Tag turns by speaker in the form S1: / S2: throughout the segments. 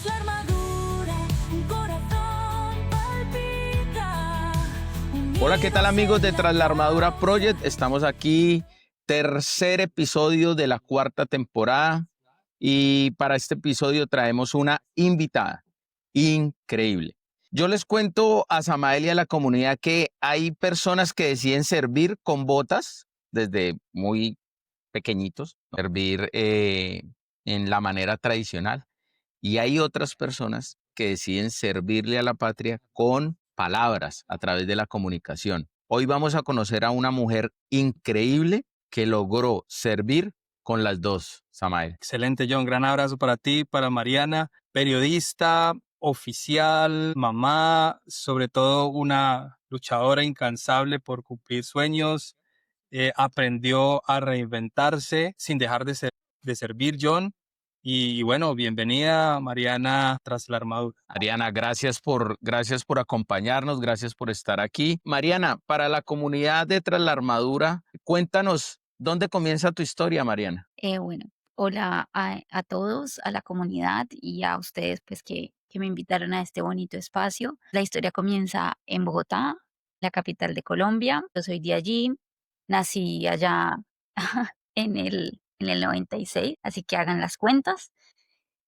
S1: Tras la armadura, un corazón palpita.
S2: Hola, ¿qué tal amigos de Tras la Armadura Project? Estamos aquí, tercer episodio de la cuarta temporada y para este episodio traemos una invitada increíble. Yo les cuento a Samael y a la comunidad que hay personas que deciden servir con botas desde muy pequeñitos, servir en la manera tradicional. Y hay otras personas que deciden servirle a la patria con palabras a través de la comunicación. Hoy vamos a conocer a una mujer increíble que logró servir con las dos, Samael.
S3: Excelente, John. Gran abrazo para ti, para Mariana, periodista, oficial, mamá, sobre todo una luchadora incansable por cumplir sueños. Aprendió a reinventarse sin dejar de servir, John. Y bueno, bienvenida, Mariana, tras la armadura.
S2: Mariana, gracias por acompañarnos, gracias por estar aquí. Mariana, para la comunidad de Tras la Armadura, cuéntanos, ¿dónde comienza tu historia, Mariana?
S4: Bueno, hola a todos, a la comunidad y a ustedes pues que me invitaron a este bonito espacio. La historia comienza en Bogotá, la capital de Colombia. Yo soy de allí, nací allá en el 96, así que hagan las cuentas.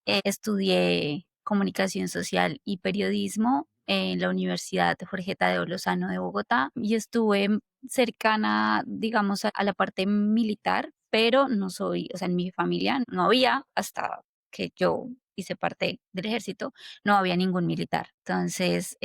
S4: Estudié comunicación social y periodismo en la Universidad Jorge Tadeo Lozano de Bogotá y estuve cercana, digamos, a la parte militar, pero no soy, o sea, en mi familia no había, hasta que yo hice parte del ejército, no había ningún militar. Entonces,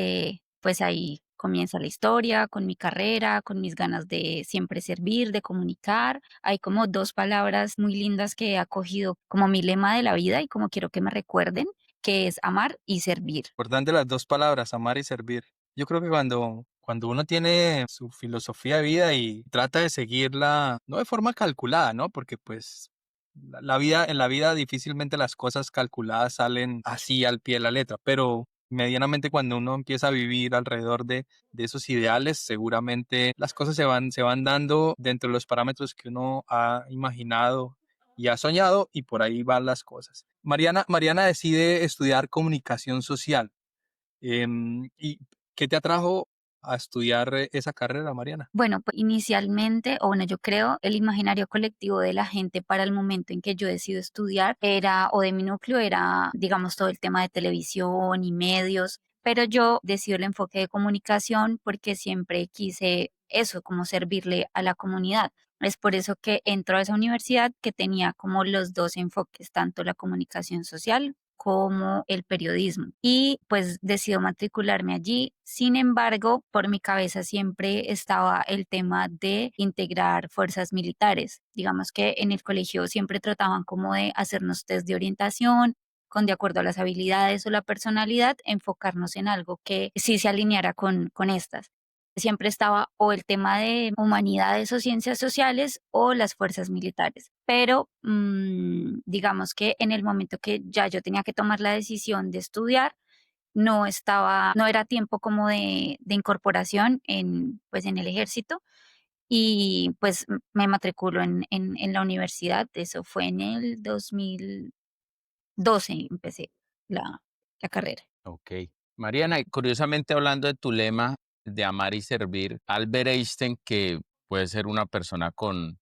S4: pues ahí comienza la historia, con mi carrera, con mis ganas de siempre servir, de comunicar. Hay como dos palabras muy lindas que he acogido como mi lema de la vida y como quiero que me recuerden, que es amar y servir.
S3: Importante las dos palabras, amar y servir. Yo creo que cuando uno tiene su filosofía de vida y trata de seguirla, no de forma calculada, ¿no? Porque pues en la vida difícilmente las cosas calculadas salen así al pie de la letra, pero medianamente cuando uno empieza a vivir alrededor de esos ideales, seguramente las cosas se van dando dentro de los parámetros que uno ha imaginado y ha soñado y por ahí van las cosas. Mariana decide estudiar comunicación social. ¿Y qué te atrajo a estudiar esa carrera, Mariana?
S4: Bueno, pues inicialmente, o bueno, yo creo, el imaginario colectivo de la gente para el momento en que yo decido estudiar era, o de mi núcleo era, digamos, todo el tema de televisión y medios, pero yo decido el enfoque de comunicación porque siempre quise eso, como servirle a la comunidad. Es por eso que entro a esa universidad que tenía como los dos enfoques, tanto la comunicación social como el periodismo. Y pues decido matricularme allí. Sin embargo, por mi cabeza siempre estaba el tema de integrar fuerzas militares. Digamos que en el colegio siempre trataban como de hacernos test de orientación, con de acuerdo a las habilidades o la personalidad, enfocarnos en algo que sí se alineara con estas. Siempre estaba o el tema de humanidades o ciencias sociales o las fuerzas militares. Pero digamos que en el momento que ya yo tenía que tomar la decisión de estudiar, no era tiempo como de incorporación pues en el ejército y pues me matriculo en la universidad. Eso fue en el 2012, empecé la carrera.
S2: Ok. Mariana, y curiosamente hablando de tu lema de amar y servir, Albert Einstein, que puede ser una persona con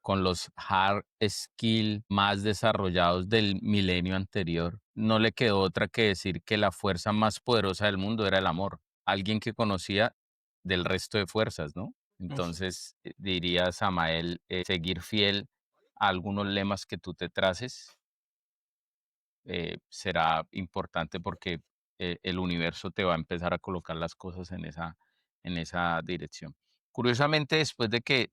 S2: los hard skills más desarrollados del milenio anterior, no le quedó otra que decir que la fuerza más poderosa del mundo era el amor. Alguien que conocía del resto de fuerzas, ¿no? Entonces, diría Samael, seguir fiel a algunos lemas que tú te traces será importante porque el universo te va a empezar a colocar las cosas en esa dirección. Curiosamente, después de que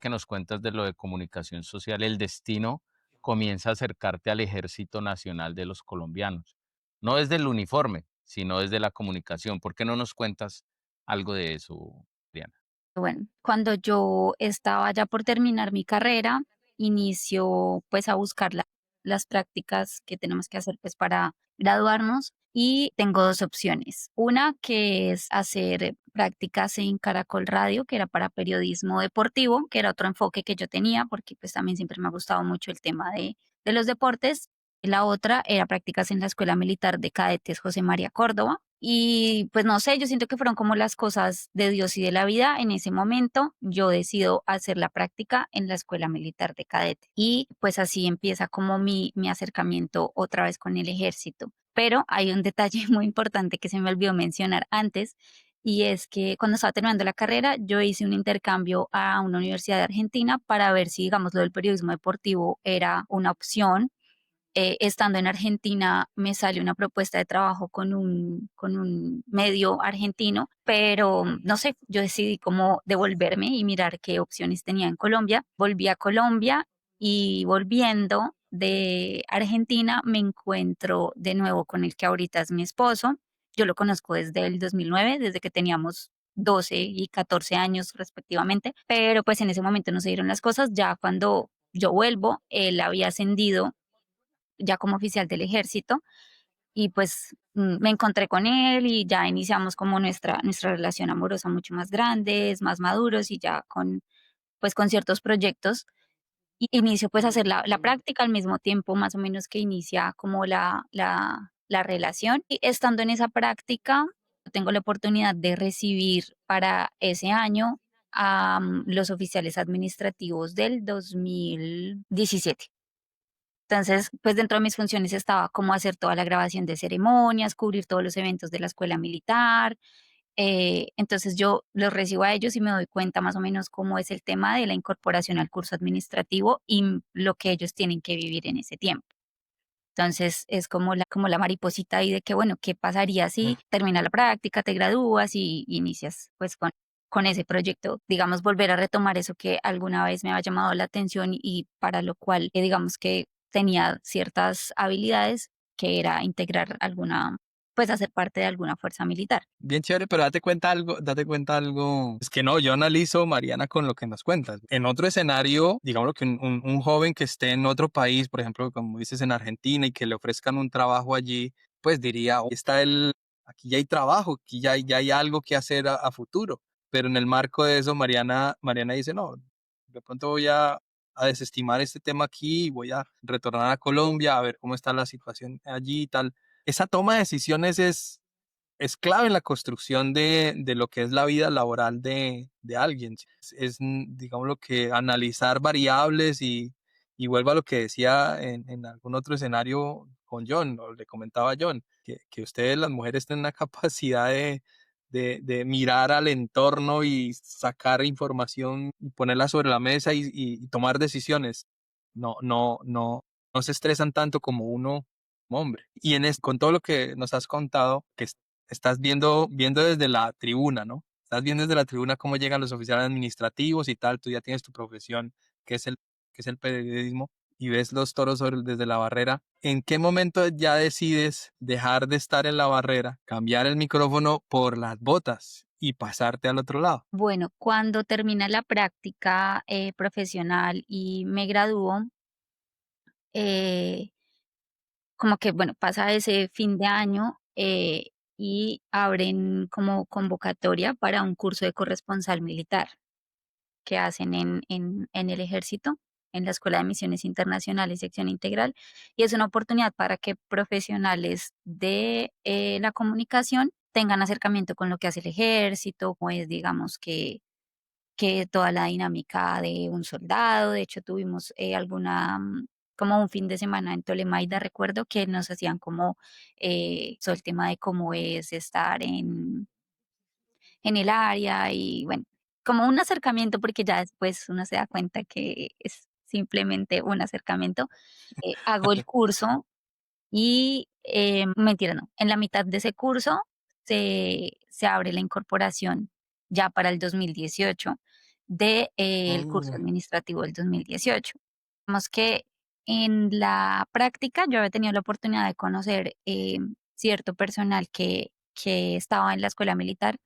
S2: nos cuentas de lo de comunicación social, el destino comienza a acercarte al Ejército Nacional de los Colombianos. No desde el uniforme, sino desde la comunicación. ¿Por qué no nos cuentas algo de eso, Diana?
S4: Bueno, cuando yo estaba ya por terminar mi carrera, inicio pues a buscar las prácticas que tenemos que hacer pues para graduarnos y tengo dos opciones. Una que es hacer prácticas en Caracol Radio, que era para periodismo deportivo, que era otro enfoque que yo tenía porque pues también siempre me ha gustado mucho el tema de los deportes. La otra era prácticas en la Escuela Militar de Cadetes José María Córdoba. Y pues no sé, yo siento que fueron como las cosas de Dios y de la vida. En ese momento yo decido hacer la práctica en la Escuela Militar de Cadete. Y pues así empieza como mi acercamiento otra vez con el ejército. Pero hay un detalle muy importante que se me olvidó mencionar antes, y es que cuando estaba terminando la carrera, yo hice un intercambio a una universidad de Argentina para ver si, digamos, lo del periodismo deportivo era una opción. Estando en Argentina me sale una propuesta de trabajo con un medio argentino, pero no sé, yo decidí como devolverme y mirar qué opciones tenía en Colombia. Volví a Colombia y volviendo de Argentina me encuentro de nuevo con el que ahorita es mi esposo. Yo lo conozco desde el 2009, desde que teníamos 12 y 14 años respectivamente, pero pues en ese momento no se dieron las cosas. Ya cuando yo vuelvo, él había ascendido ya como oficial del ejército y pues me encontré con él y ya iniciamos como nuestra relación amorosa mucho más grandes, más maduros y ya pues con ciertos proyectos. Y inicio pues a hacer la práctica al mismo tiempo más o menos que inicia como la relación. Y estando en esa práctica, tengo la oportunidad de recibir para ese año a los oficiales administrativos del 2017. Entonces, pues dentro de mis funciones estaba como hacer toda la grabación de ceremonias, cubrir todos los eventos de la escuela militar. Entonces yo los recibo a ellos y me doy cuenta más o menos cómo es el tema de la incorporación al curso administrativo y lo que ellos tienen que vivir en ese tiempo. Entonces es como la mariposita ahí de que, bueno, ¿qué pasaría si termina la práctica, te gradúas y inicias pues con ese proyecto? Digamos, volver a retomar eso que alguna vez me había llamado la atención y para lo cual, digamos que tenía ciertas habilidades, que era integrar alguna, pues hacer parte de alguna fuerza militar.
S3: Bien chévere, pero date cuenta algo. Es que no, yo analizo, Mariana, con lo que nos cuentas. En otro escenario, digamos que un joven que esté en otro país, por ejemplo, como dices en Argentina, y que le ofrezcan un trabajo allí, pues diría, aquí ya hay trabajo, aquí ya hay algo que hacer a futuro. Pero en el marco de eso, Mariana dice, no, de pronto voy a desestimar este tema aquí, voy a retornar a Colombia a ver cómo está la situación allí y tal. Esa toma de decisiones es clave en la construcción de lo que es la vida laboral de alguien. Digamos, lo que analizar variables y vuelvo a lo que decía en algún otro escenario con John, o le comentaba a John, que ustedes, las mujeres, tienen una capacidad de mirar al entorno y sacar información y ponerla sobre la mesa y tomar decisiones. No se estresan tanto como uno como hombre. Y con todo lo que nos has contado, que estás viendo desde la tribuna, ¿no? Estás viendo desde la tribuna cómo llegan los oficiales administrativos y tal, tú ya tienes tu profesión, que es el periodismo, y ves los toros desde la barrera. ¿En qué momento ya decides dejar de estar en la barrera, cambiar el micrófono por las botas y pasarte al otro lado?
S4: Bueno, cuando termina la práctica profesional y me gradúo, eh, como que, bueno, pasa ese fin de año y abren como convocatoria para un curso de corresponsal militar que hacen en el ejército, en la Escuela de Misiones Internacionales y Acción Integral. Y es una oportunidad para que profesionales de la comunicación tengan acercamiento con lo que hace el ejército, pues digamos que toda la dinámica de un soldado. De hecho, tuvimos como un fin de semana en Tolemaida, recuerdo que nos hacían como todo el tema de cómo es estar en el área y bueno, como un acercamiento, porque ya después uno se da cuenta que es simplemente un acercamiento. Hago el curso y mentira, no. En la mitad de ese curso se abre la incorporación ya para el 2018 de, el curso
S3: Mm.
S4: administrativo del 2018. Digamos que en la práctica yo había tenido la oportunidad de conocer cierto personal que estaba en la escuela militar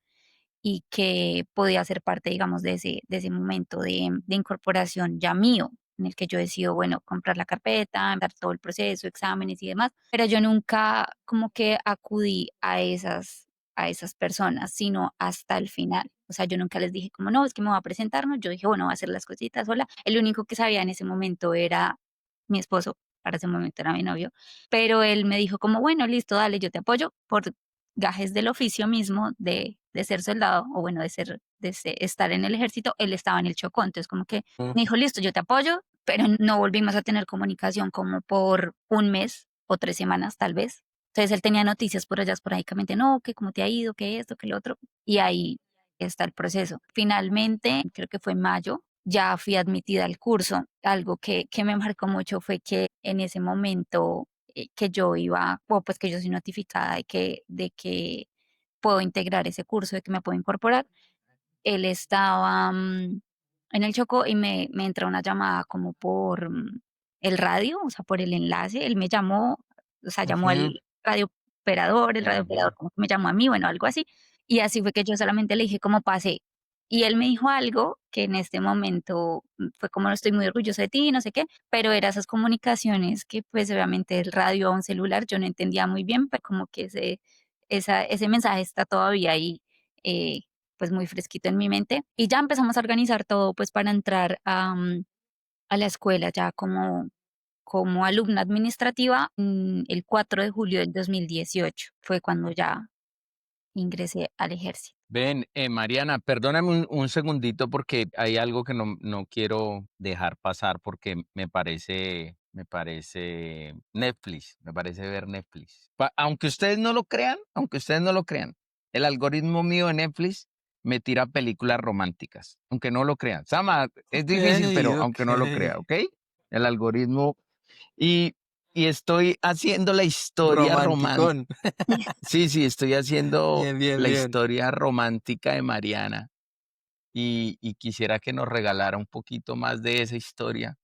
S4: y que podía ser parte, digamos, de ese momento de incorporación ya mío, en el que yo decido, bueno, comprar la carpeta, dar todo el proceso, exámenes y demás, pero yo nunca como que acudí a esas personas, sino hasta el final. O sea, yo nunca les dije como, no, es que me voy a presentar, no, yo dije, bueno, voy a hacer las cositas sola. El único que sabía en ese momento era mi esposo, para ese momento era mi novio, pero él me dijo como, bueno, listo, dale, yo te apoyo por gajes del oficio mismo de ser soldado, o bueno, estar en el ejército, él estaba en el Chocó, entonces como que
S3: Mm.
S4: me dijo, listo, yo te apoyo, pero no volvimos a tener comunicación como por un mes o 3 semanas tal vez. Entonces él tenía noticias por allá esporádicamente, no, que cómo te ha ido, que esto, que lo otro, y ahí está el proceso. Finalmente, creo que fue en mayo, ya fui admitida al curso. Algo que me marcó mucho fue que en ese momento que yo iba, o pues que yo soy notificada de que puedo integrar ese curso, de que me puedo incorporar, él estaba en el Chocó y me entró una llamada como por el radio, o sea, por el enlace. Él me llamó, o sea, llamó
S3: Ujú.
S4: al radio operador, el radio
S2: Ujú.
S4: operador como que me llamó a mí, bueno, algo así. Y así fue que yo solamente le dije cómo pasé. Y él me dijo algo que en este momento fue como: "No, estoy muy orgulloso de ti, no sé qué", pero eran esas comunicaciones que pues obviamente el radio a un celular yo no entendía muy bien, pero como que ese mensaje está todavía ahí, eh, pues muy fresquito en mi mente. Y ya empezamos a organizar todo pues para entrar a la escuela ya como alumna administrativa. El 4 de julio del 2018 fue cuando ya ingresé al ejército.
S2: Ven, Mariana, perdóname un segundito porque hay algo que no quiero dejar pasar porque me parece Netflix, me parece ver Netflix. Aunque ustedes no lo crean, el algoritmo mío de Netflix me tira películas románticas, aunque no lo crean. Sama, es difícil, pero
S3: Okey,
S2: aunque no lo
S3: okey.
S2: crea, ¿ok? El algoritmo y, y estoy haciendo la historia romántica.
S3: Romanticón.
S2: Sí, sí, estoy haciendo
S3: Bien, bien,
S2: la
S3: bien.
S2: historia romántica de Mariana y quisiera que nos regalara un poquito más de esa historia,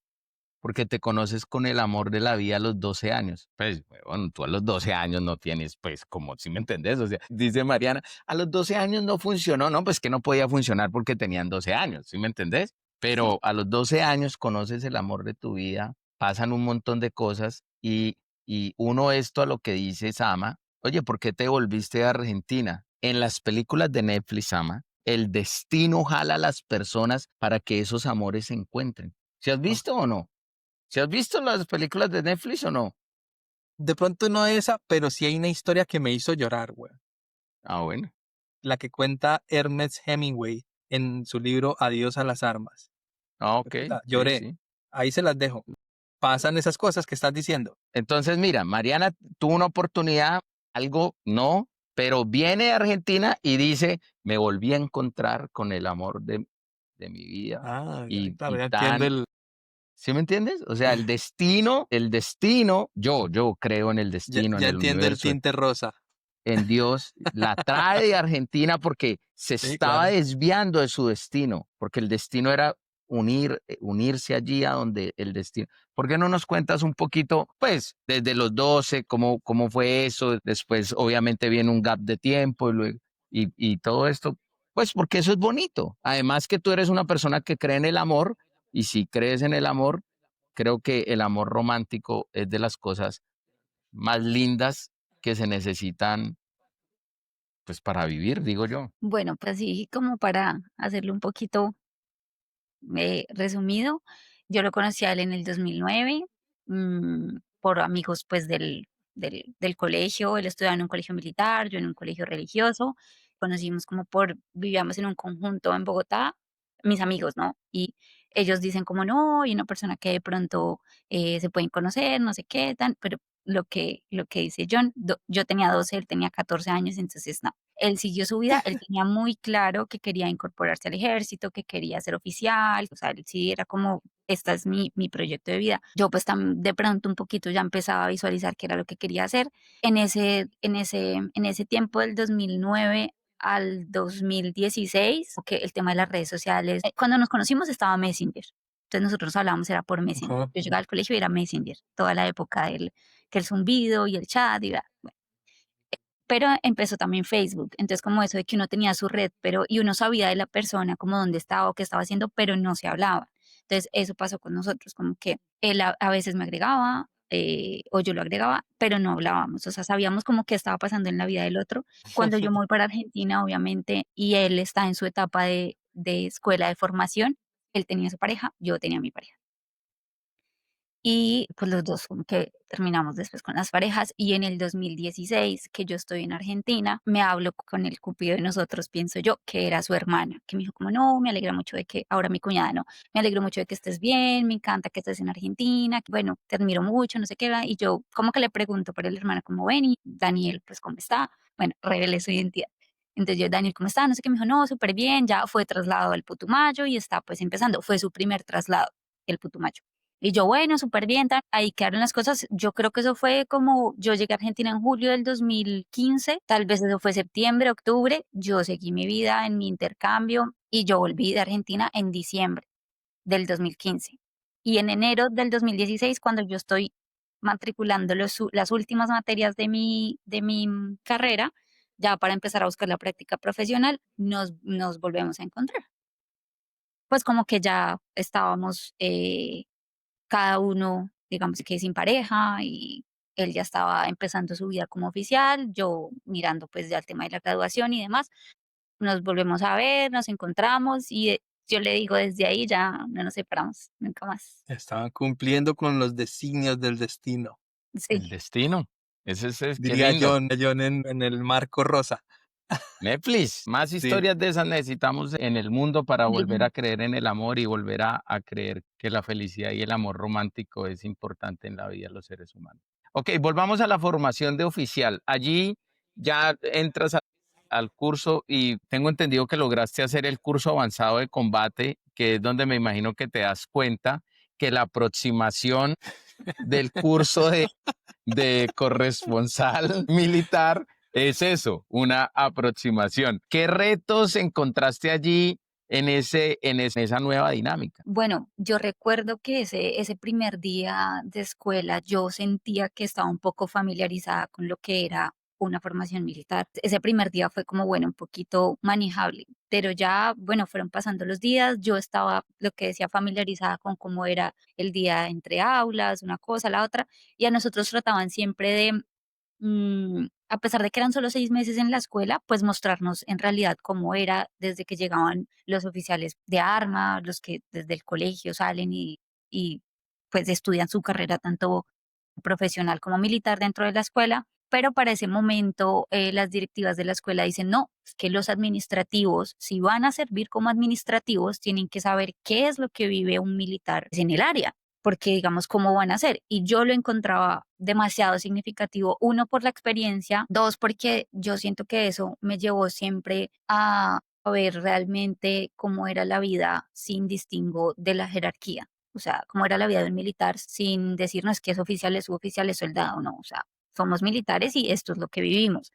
S2: porque te conoces con el amor de la vida a los 12 años. Pues, bueno, tú a los 12 años no tienes, pues, como, ¿si me entendés? O sea, dice Mariana, a los 12 años no funcionó, no, pues que no podía funcionar porque tenían 12 años, ¿sí me entendés?
S4: Sí.
S2: Pero a los 12 años conoces el amor de tu vida, pasan un montón de cosas y uno esto a lo que dice Sama, oye, ¿por qué te volviste a Argentina? En las películas de Netflix, Sama, el destino jala a las personas para que esos amores se encuentren. ¿Se has
S3: Ah,
S2: visto o no? ¿Se has visto las películas de Netflix o no?
S3: de pronto no esa, pero sí hay una historia que me hizo llorar, güey.
S2: Ah, bueno.
S3: La que cuenta Ernest Hemingway en su libro Adiós a las armas.
S2: Ah, ok,
S3: Puta,
S2: sí,
S3: lloré.
S2: sí.
S3: Ahí se las dejo. Pasan esas cosas que estás diciendo.
S2: Entonces, mira, Mariana tuvo una oportunidad, algo no, pero viene a Argentina y dice, me volví a encontrar con el amor de mi vida
S3: Ah, claro,
S2: y
S3: ya entiendo
S2: tan, ¿sí me entiendes? O sea, el destino, yo creo en el
S3: ya,
S2: destino, en
S3: ya
S2: el
S3: entiendo el
S2: universo,
S3: tinte rosa.
S2: en Dios, la trae de Argentina porque se
S3: Sí,
S2: estaba
S3: claro.
S2: desviando de su destino, porque el destino era unirse allí a donde el destino. ¿Por qué no nos cuentas un poquito, pues, desde los 12, cómo fue eso? Después, obviamente, viene un gap de tiempo y todo esto, pues, porque eso es bonito. Además que tú eres una persona que cree en el amor y si crees en el amor, creo que el amor romántico es de las cosas más lindas que se necesitan, pues, para vivir, digo yo.
S4: Bueno, pues sí, como para hacerlo un poquito resumido, yo lo conocí a él en el 2009, por amigos pues del colegio. Él estudiaba en un colegio militar, yo en un colegio religioso. Conocimos como vivíamos en un conjunto en Bogotá, mis amigos, ¿no? Y ellos dicen como no, y una persona que de pronto se pueden conocer, no sé qué, tan, pero lo que dice John, yo tenía 12, él tenía 14 años, entonces no. Él siguió su vida, él tenía muy claro que quería incorporarse al ejército, que quería ser oficial, o sea, él sí era como, esta es mi proyecto de vida. Yo pues de pronto un poquito ya empezaba a visualizar qué era lo que quería hacer. En ese tiempo del 2009 al 2016, que el tema de las redes sociales, cuando nos conocimos estaba Messenger. Entonces nosotros hablábamos era por Messenger.
S3: Ujú.
S4: Yo llegaba al colegio y era Messenger, toda la época que el zumbido y el chat y bueno. Pero empezó también Facebook, entonces como eso de que uno tenía su red, pero y uno sabía de la persona como dónde estaba o qué estaba haciendo, pero no se hablaba. Entonces eso pasó con nosotros, como que él a veces me agregaba, o yo lo agregaba, pero no hablábamos, o sea, sabíamos como qué estaba pasando en la vida del otro. Cuando yo me voy para Argentina, obviamente, y él está en su etapa de escuela de formación, él tenía su pareja, yo tenía mi pareja. y pues los dos como que terminamos después con las parejas y en el 2016 que yo estoy en Argentina, me hablo con el cupido de nosotros, pienso yo, que era su hermana, que me dijo como no, me alegra mucho de que, ahora mi cuñada no, me alegro mucho de que estés bien, me encanta que estés en Argentina, que bueno, te admiro mucho, no sé qué, y yo como que le pregunto por el hermano como ven y Daniel pues cómo está, bueno, revelé su identidad. Entonces yo, Daniel, ¿cómo está? No sé qué, me dijo, no, súper bien, ya fue trasladado al Putumayo y está pues empezando, fue su primer traslado, el Putumayo. Y yo, bueno, súper bien, ahí quedaron las cosas. Yo creo que eso fue como, yo llegué a Argentina en julio del 2015, tal vez eso fue septiembre, octubre, yo seguí mi vida en mi intercambio y yo volví de Argentina en diciembre del 2015. Y en enero del 2016, cuando yo estoy matriculando las últimas materias de mi carrera, ya para empezar a buscar la práctica profesional, nos volvemos a encontrar. Pues como que ya estábamos cada uno, digamos que sin pareja y él ya estaba empezando su vida como oficial, yo mirando pues ya el tema de la graduación y demás, nos volvemos a ver, nos encontramos y yo le digo desde ahí ya no nos separamos nunca más.
S3: Estaban cumpliendo con los designios del destino,
S2: El
S4: Sí,
S2: destino. Qué
S3: diría
S2: lindo.
S3: John en el marco rosa.
S2: Netflix, más
S3: Sí.
S2: historias de esas necesitamos en el mundo para volver
S4: sí.
S2: a creer en el amor y volver a creer que la felicidad y el amor romántico es importante en la vida de los seres humanos. Ok, volvamos a la formación de oficial. Allí ya entras al curso y tengo entendido que lograste hacer el curso avanzado de combate, que es donde me imagino que te das cuenta que la aproximación del curso de corresponsal militar es eso, una aproximación. ¿Qué retos encontraste allí esa nueva dinámica?
S4: Bueno, yo recuerdo que ese primer día de escuela yo sentía que estaba un poco familiarizada con lo que era una formación militar. Ese primer día fue como, bueno, un poquito manejable, pero ya, bueno, fueron pasando los días, yo estaba, lo que decía, familiarizada con cómo era el día entre aulas, una cosa, la otra, y a nosotros trataban siempre de a pesar de que eran solo 6 meses en la escuela, pues mostrarnos en realidad cómo era desde que llegaban los oficiales de arma, los que desde el colegio salen y pues estudian su carrera tanto profesional como militar dentro de la escuela, pero para ese momento las directivas de la escuela dicen, no, es que los administrativos, si van a servir como administrativos, tienen que saber qué es lo que vive un militar en el área porque digamos, ¿cómo van a ser? Y yo lo encontraba demasiado significativo, uno, por la experiencia, dos, porque yo siento que eso me llevó siempre a ver realmente cómo era la vida sin distingo de la jerarquía. O sea, cómo era la vida de un militar sin decirnos que es oficial, es suboficial, es soldado, no. O sea, somos militares y esto es lo que vivimos.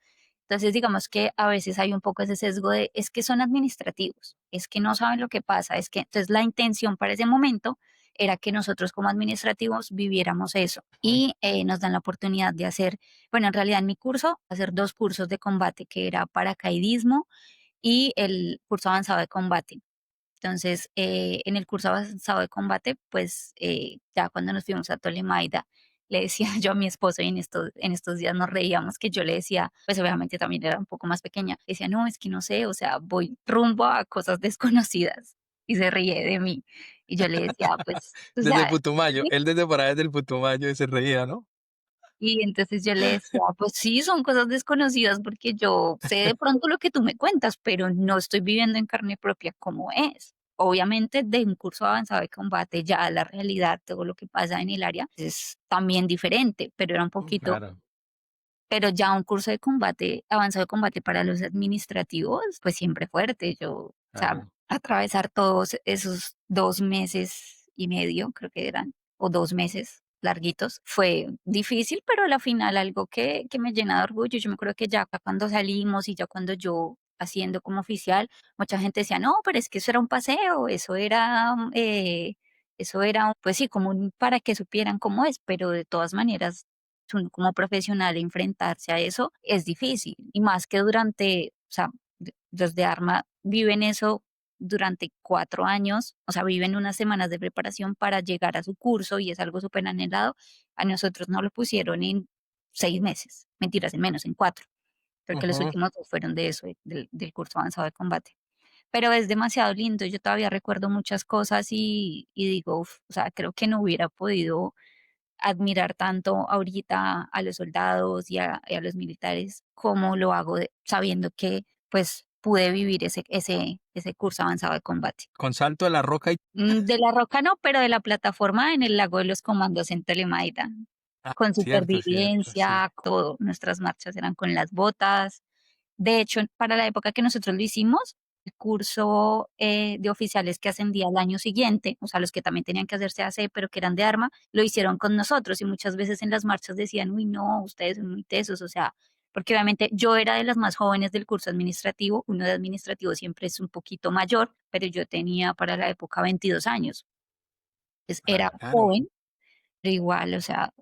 S4: Entonces, digamos que a veces hay un poco ese sesgo de, es que son administrativos, es que no saben lo que pasa, es que, entonces la intención para ese momento era que nosotros como administrativos viviéramos eso y nos dan la oportunidad de hacer, bueno, en realidad en mi curso, hacer dos cursos de combate, que era paracaidismo y el curso avanzado de combate. Entonces, en el curso avanzado de combate, pues ya cuando nos fuimos a Tolemaida, le decía yo a mi esposo y en estos días nos reíamos que yo le decía, pues obviamente también era un poco más pequeña, decía, no, es que no sé, o sea, voy rumbo a cosas desconocidas y se ríe de mí. Y yo le decía, pues, o
S3: Desde
S4: sea,
S3: Putumayo,
S4: sí.
S3: él desde por allá desde el Putumayo y se reía, ¿no?
S4: Y entonces yo le decía, pues sí, son cosas desconocidas porque yo sé de pronto lo que tú me cuentas, pero no estoy viviendo en carne propia cómo es. Obviamente, de un curso avanzado de combate, ya la realidad, todo lo que pasa en el área es también diferente, pero era un poquito,
S2: Claro,
S4: pero ya un curso de combate, avanzado de combate para los administrativos, pues siempre fuerte. Yo, o sea,
S2: claro.
S4: atravesar todos esos 2 meses y medio, creo que eran, o 2 meses larguitos, fue difícil, pero a la final algo que me llena de orgullo. Yo me acuerdo que ya cuando salimos y ya cuando yo haciendo como oficial, mucha gente decía, no, pero es que eso era un paseo, eso era, pues sí, como para que supieran cómo es, pero de todas maneras uno como profesional enfrentarse a eso es difícil y más que durante, o sea, los de Arma viven eso durante 4 años, o sea, viven unas semanas de preparación para llegar a su curso y es algo súper anhelado. A nosotros no lo pusieron en 6 meses, mentiras, en menos, en 4, porque los
S3: Ujú.
S4: últimos dos fueron de eso, del curso avanzado de combate. Pero es demasiado lindo, yo todavía recuerdo muchas cosas y digo, uf, o sea, creo que no hubiera podido admirar tanto ahorita a los soldados y a los militares como lo hago sabiendo que pues pude vivir ese curso avanzado de combate.
S3: Con salto de la roca y...
S4: De la roca no, pero de la plataforma en el lago de los comandos en Telemaida,
S3: Ah,
S4: con
S3: cierto, cierto, sí.
S4: supervivencia, todo. Nuestras marchas eran con las botas. De hecho, para la época que nosotros lo hicimos, el curso de oficiales que ascendía al año siguiente, o sea, los que también tenían que hacerse AC, pero que eran de arma, lo hicieron con nosotros y muchas veces en las marchas decían, uy, no, ustedes son muy tesos, o sea, porque obviamente yo era de las más jóvenes del curso administrativo, uno de administrativo siempre es un poquito mayor, pero yo tenía para la época 22 años, pues era
S3: Claro.
S4: joven, pero igual, o sea,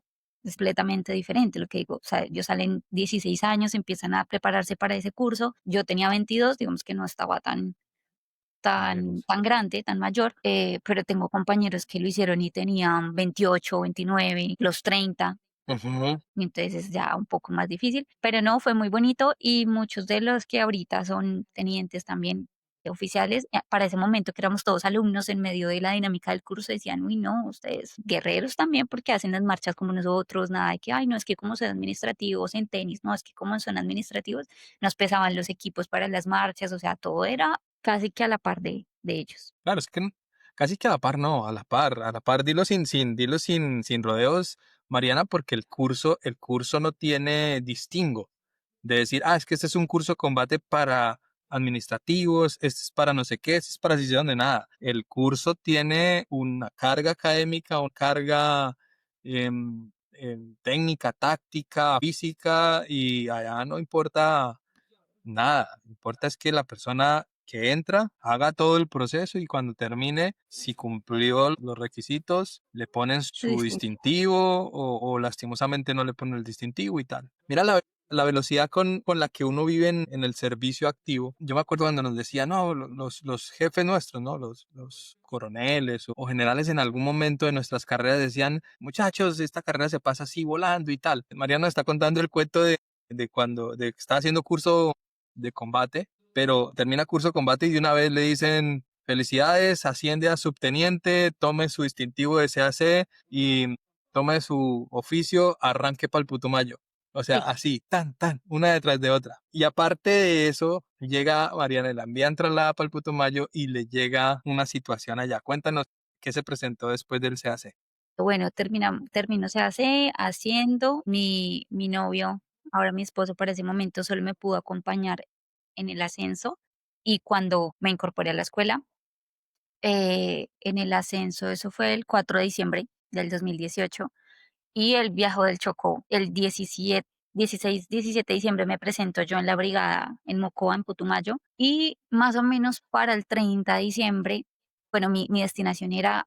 S4: es completamente diferente lo que digo. O sea, ellos salen 16 años, empiezan a prepararse para ese curso. Yo tenía 22, digamos que no estaba
S3: Lejos.
S4: tan grande, tan mayor, pero tengo compañeros que lo hicieron y tenían 28, 29, los 30.
S3: Ujú.
S4: Y entonces es ya un poco más difícil, pero no, fue muy bonito y muchos de los que ahorita son tenientes también oficiales, para ese momento que éramos todos alumnos en medio de la dinámica del curso, decían, uy, no, ustedes guerreros también porque hacen las marchas como nosotros, nada de que, ay, no, es que como son administrativos en tenis, no, es que como son administrativos, nos pesaban los equipos para las marchas, o sea, todo era casi que a la par de ellos.
S3: Claro, es que casi que a la par, no, a la par, dilo sin rodeos, Mariana, porque el curso no tiene distingo de decir, ah, es que este es un curso de combate para administrativos, este es para no sé qué, este es para decisión de nada. El curso tiene una carga académica, una carga técnica, táctica, física, y allá no importa nada, lo que importa es que la persona que entra haga todo el proceso y cuando termine, si cumplió los requisitos, le ponen su
S4: Sí, sí.
S3: distintivo o lastimosamente no le ponen el distintivo y tal. Mira la velocidad con la que uno vive en el servicio activo. Yo me acuerdo cuando nos decían, no, los jefes nuestros, ¿no? Los coroneles o generales en algún momento de nuestras carreras decían, muchachos, esta carrera se pasa así volando y tal. Mariano está contando el cuento de cuando de que está haciendo curso de combate, pero termina curso de combate y de una vez le dicen, felicidades, asciende a subteniente, tome su distintivo de CAC y tome su oficio, arranque para el Putumayo. O sea,
S4: Sí.
S3: así, tan, una detrás de otra. Y aparte de eso, llega Mariana, la envían trasladada para el Putumayo y le llega una situación allá. Cuéntanos qué se presentó después del CAC.
S4: Bueno, terminó, se hace haciendo mi novio, ahora mi esposo para ese momento solo me pudo acompañar en el ascenso y cuando me incorporé a la escuela, en el ascenso, eso fue el 4 de diciembre del 2018 y él viajó del Chocó el 17, 16, 17 de diciembre me presento yo en la brigada en Mocoa, en Putumayo, y más o menos para el 30 de diciembre, bueno, mi destinación era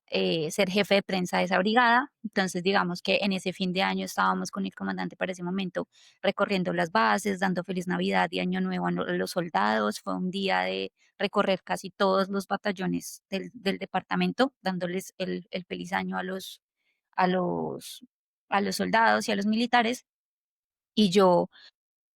S4: ser jefe de prensa de esa brigada, entonces digamos que en ese fin de año estábamos con el comandante para ese momento recorriendo las bases, dando feliz Navidad y Año Nuevo a los soldados, fue un día de recorrer casi todos los batallones del departamento, dándoles el feliz año a los, a los soldados y a los militares. Y yo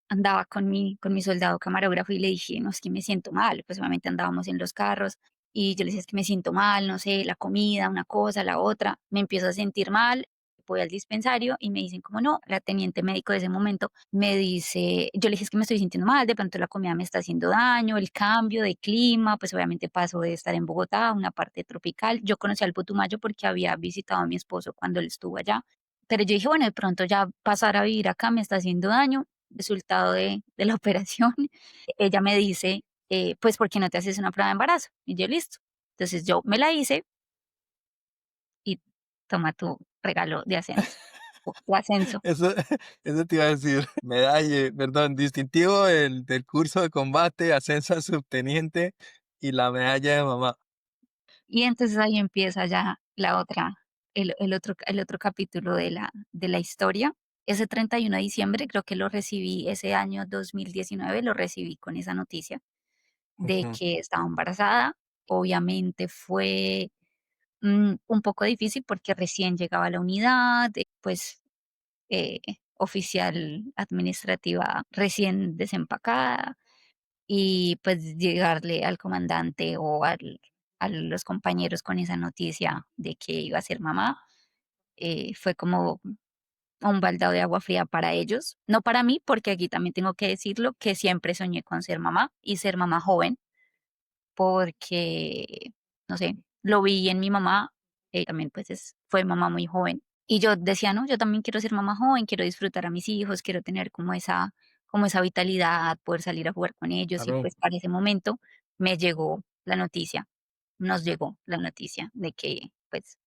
S4: andaba con mi soldado camarógrafo y le dije, no, es que me siento mal. Pues obviamente andábamos en los carros y yo le decía, es que me siento mal, no sé, la comida, una cosa, la otra. Me empiezo a sentir mal. Voy al dispensario y me dicen, como no, la teniente médico de ese momento me dice, yo le dije, es que me estoy sintiendo mal, de pronto la comida me está haciendo daño, el cambio de clima, pues obviamente paso de estar en Bogotá, una parte tropical. Yo conocí al Putumayo porque había visitado a mi esposo cuando él estuvo allá, pero yo dije, bueno, de pronto ya pasar a vivir acá me está haciendo daño. Resultado de la operación, ella me dice, pues, ¿por qué no te haces una prueba de embarazo? Y yo, listo. Entonces yo me la hice y toma tu regalo de ascenso, o de ascenso.
S3: Eso, eso te iba a decir. Medalla, perdón, distintivo del curso de combate, ascenso a subteniente y la medalla de mamá.
S4: Y entonces ahí empieza ya la otra, el otro capítulo de la historia. Ese 31 de diciembre, creo que lo recibí ese año 2019, lo recibí con esa noticia de
S3: Ujú.
S4: que estaba embarazada. Obviamente fue un poco difícil porque recién llegaba a la unidad, pues oficial administrativa recién desempacada y pues llegarle al comandante o a los compañeros con esa noticia de que iba a ser mamá, fue como un baldado de agua fría para ellos, no para mí, porque aquí también tengo que decirlo, que siempre soñé con ser mamá y ser mamá joven, porque, no sé, lo vi en mi mamá, también pues fue mamá muy joven, y yo decía, no, yo también quiero ser mamá joven, quiero disfrutar a mis hijos, quiero tener como esa vitalidad, poder salir a jugar con ellos, y
S3: Claro.
S4: pues para ese momento me llegó la noticia, nos llegó la noticia de que pues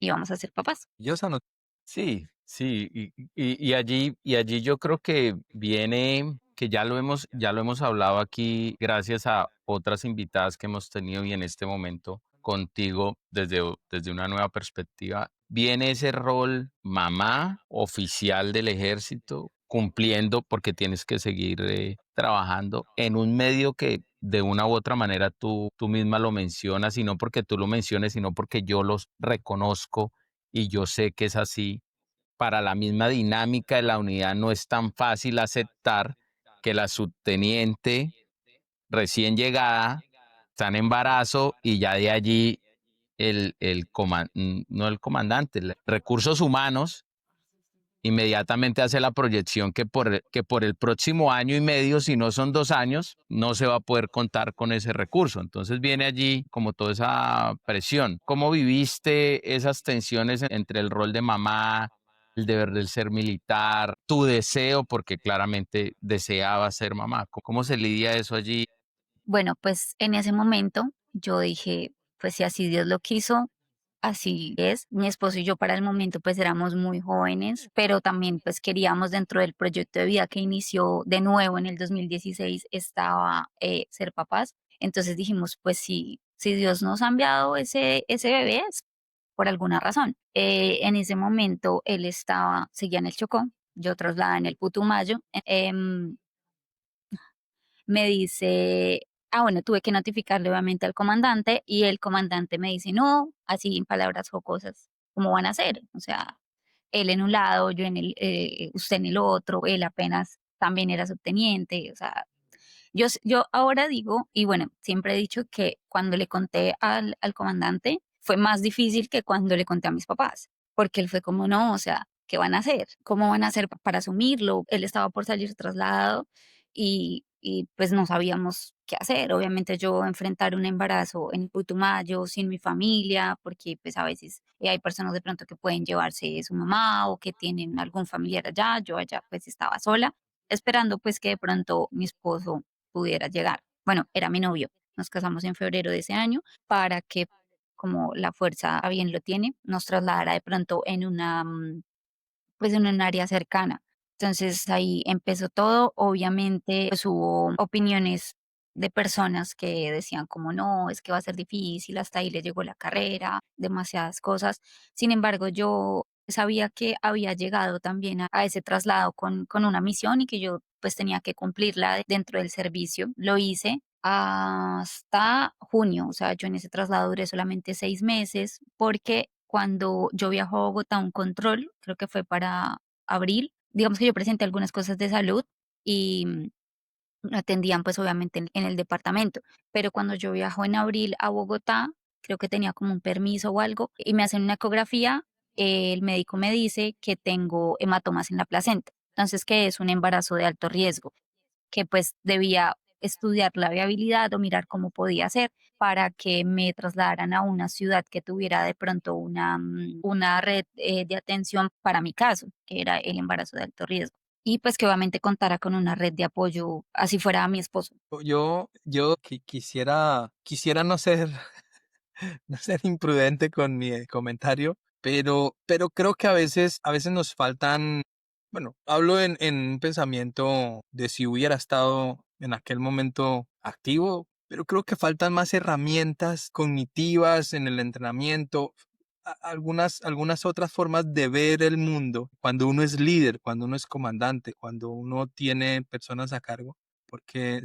S4: íbamos a ser papás.
S3: Yo esa no
S2: Sí, sí, y allí yo creo que viene, que ya lo hemos hablado aquí gracias a otras invitadas que hemos tenido y en este momento contigo desde una nueva perspectiva, viene ese rol mamá oficial del ejército, cumpliendo porque tienes que seguir trabajando en un medio que de una u otra manera tú misma lo mencionas, y no porque tú lo menciones, sino porque yo los reconozco y yo sé que es así. Para la misma dinámica de la unidad no es tan fácil aceptar que la subteniente recién llegada está en embarazo y ya de allí no el comandante, recursos humanos inmediatamente hace la proyección que por el próximo año y medio, si no son 2 años, no se va a poder contar con ese recurso. Entonces viene allí como toda esa presión. ¿Cómo viviste esas tensiones entre el rol de mamá, el deber del ser militar, tu deseo, porque claramente deseaba ser mamá? ¿Cómo se lidia eso allí?
S4: Bueno, pues en ese momento yo dije, pues si así Dios lo quiso, así es. Mi esposo y yo para el momento pues éramos muy jóvenes, pero también pues queríamos dentro del proyecto de vida que inició de nuevo en el 2016 estaba ser papás. Entonces dijimos, pues si Dios nos ha enviado ese bebé es por alguna razón. En ese momento él seguía en el Chocó, yo trasladada en el Putumayo. Me dice, bueno, tuve que notificarle obviamente al comandante y el comandante me dice, no, así en palabras jocosas, ¿cómo van a hacer? O sea, él en un lado, yo usted en el otro, él apenas también era subteniente, o sea, yo ahora digo, y bueno, siempre he dicho que cuando le conté al comandante fue más difícil que cuando le conté a mis papás, porque él fue como, no, o sea, ¿qué van a hacer? ¿Cómo van a hacer para asumirlo? Él estaba por salir trasladado y pues no sabíamos qué hacer. Obviamente yo enfrentar un embarazo en Putumayo sin mi familia, porque pues a veces hay personas de pronto que pueden llevarse su mamá o que tienen algún familiar allá, yo allá pues estaba sola esperando pues que de pronto mi esposo pudiera llegar. Bueno, era mi novio. Nos casamos en febrero de ese año para que, como la fuerza a bien lo tiene, nos trasladara de pronto pues en un área cercana. Entonces ahí empezó todo. Obviamente, pues hubo opiniones de personas que decían como no, es que va a ser difícil, hasta ahí le llegó la carrera, demasiadas cosas. Sin embargo, yo sabía que había llegado también a ese traslado con una misión y que yo pues tenía que cumplirla dentro del servicio. Lo hice hasta junio, o sea, yo en ese traslado duré solamente 6 meses porque cuando yo viajo a Bogotá a un control, creo que fue para abril, digamos que yo presenté algunas cosas de salud y me atendían pues obviamente en el departamento, pero cuando yo viajo en abril a Bogotá, creo que tenía como un permiso o algo y me hacen una ecografía, el médico me dice que tengo hematomas en la placenta, entonces que es un embarazo de alto riesgo que pues debía estudiar la viabilidad o mirar cómo podía hacer para que me trasladaran a una ciudad que tuviera de pronto una red de atención para mi caso, que era el embarazo de alto riesgo. Y pues que obviamente contara con una red de apoyo, así fuera mi esposo.
S3: yo quisiera no ser no ser imprudente con mi comentario, pero creo que a veces nos faltan, bueno, hablo en un pensamiento de si hubiera estado en aquel momento activo, pero creo que faltan más herramientas cognitivas en el entrenamiento, algunas otras formas de ver el mundo cuando uno es líder, cuando uno es comandante, cuando uno tiene personas a cargo. Porque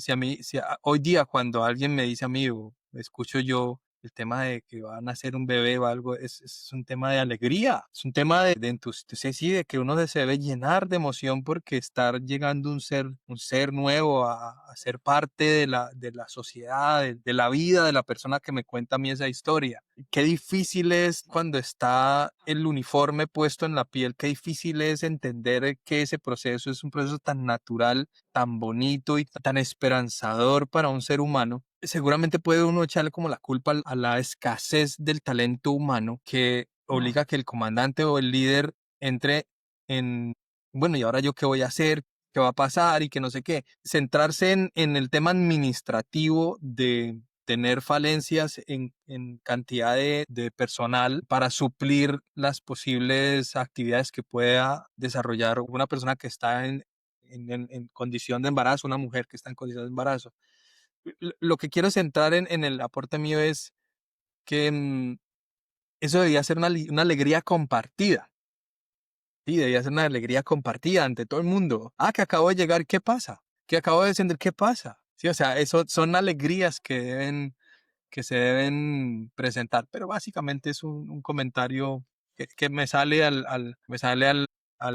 S3: hoy día cuando alguien me dice a mí o escucho yo el tema de que van a hacer un bebé o algo, es un tema de alegría, es un tema de entusiasmo, sí, de que uno se debe llenar de emoción porque estar llegando un ser nuevo a ser parte de la sociedad, de la vida de la persona que me cuenta a mí esa historia. qué difícil es cuando está el uniforme puesto en la piel, qué difícil es entender que ese proceso es un proceso tan natural, tan bonito y tan esperanzador para un ser humano. Seguramente puede uno echarle como la culpa a la escasez del talento humano que obliga a que el comandante o el líder entre en, bueno, ¿y ahora yo qué voy a hacer? ¿Qué va a pasar? Y que no sé qué. Centrarse en el tema administrativo de tener falencias en cantidad de personal para suplir las posibles actividades que pueda desarrollar una persona que está en condición de embarazo, una mujer que está en condición de embarazo. Lo que quiero centrar en el aporte mío es que eso debía ser una alegría compartida. Sí, debía ser una alegría compartida ante todo el mundo. Ah, que acabo de llegar, ¿qué pasa? Que acabo de descender, ¿qué pasa? Sí, o sea, eso son alegrías que se deben presentar, pero básicamente es un comentario que me sale al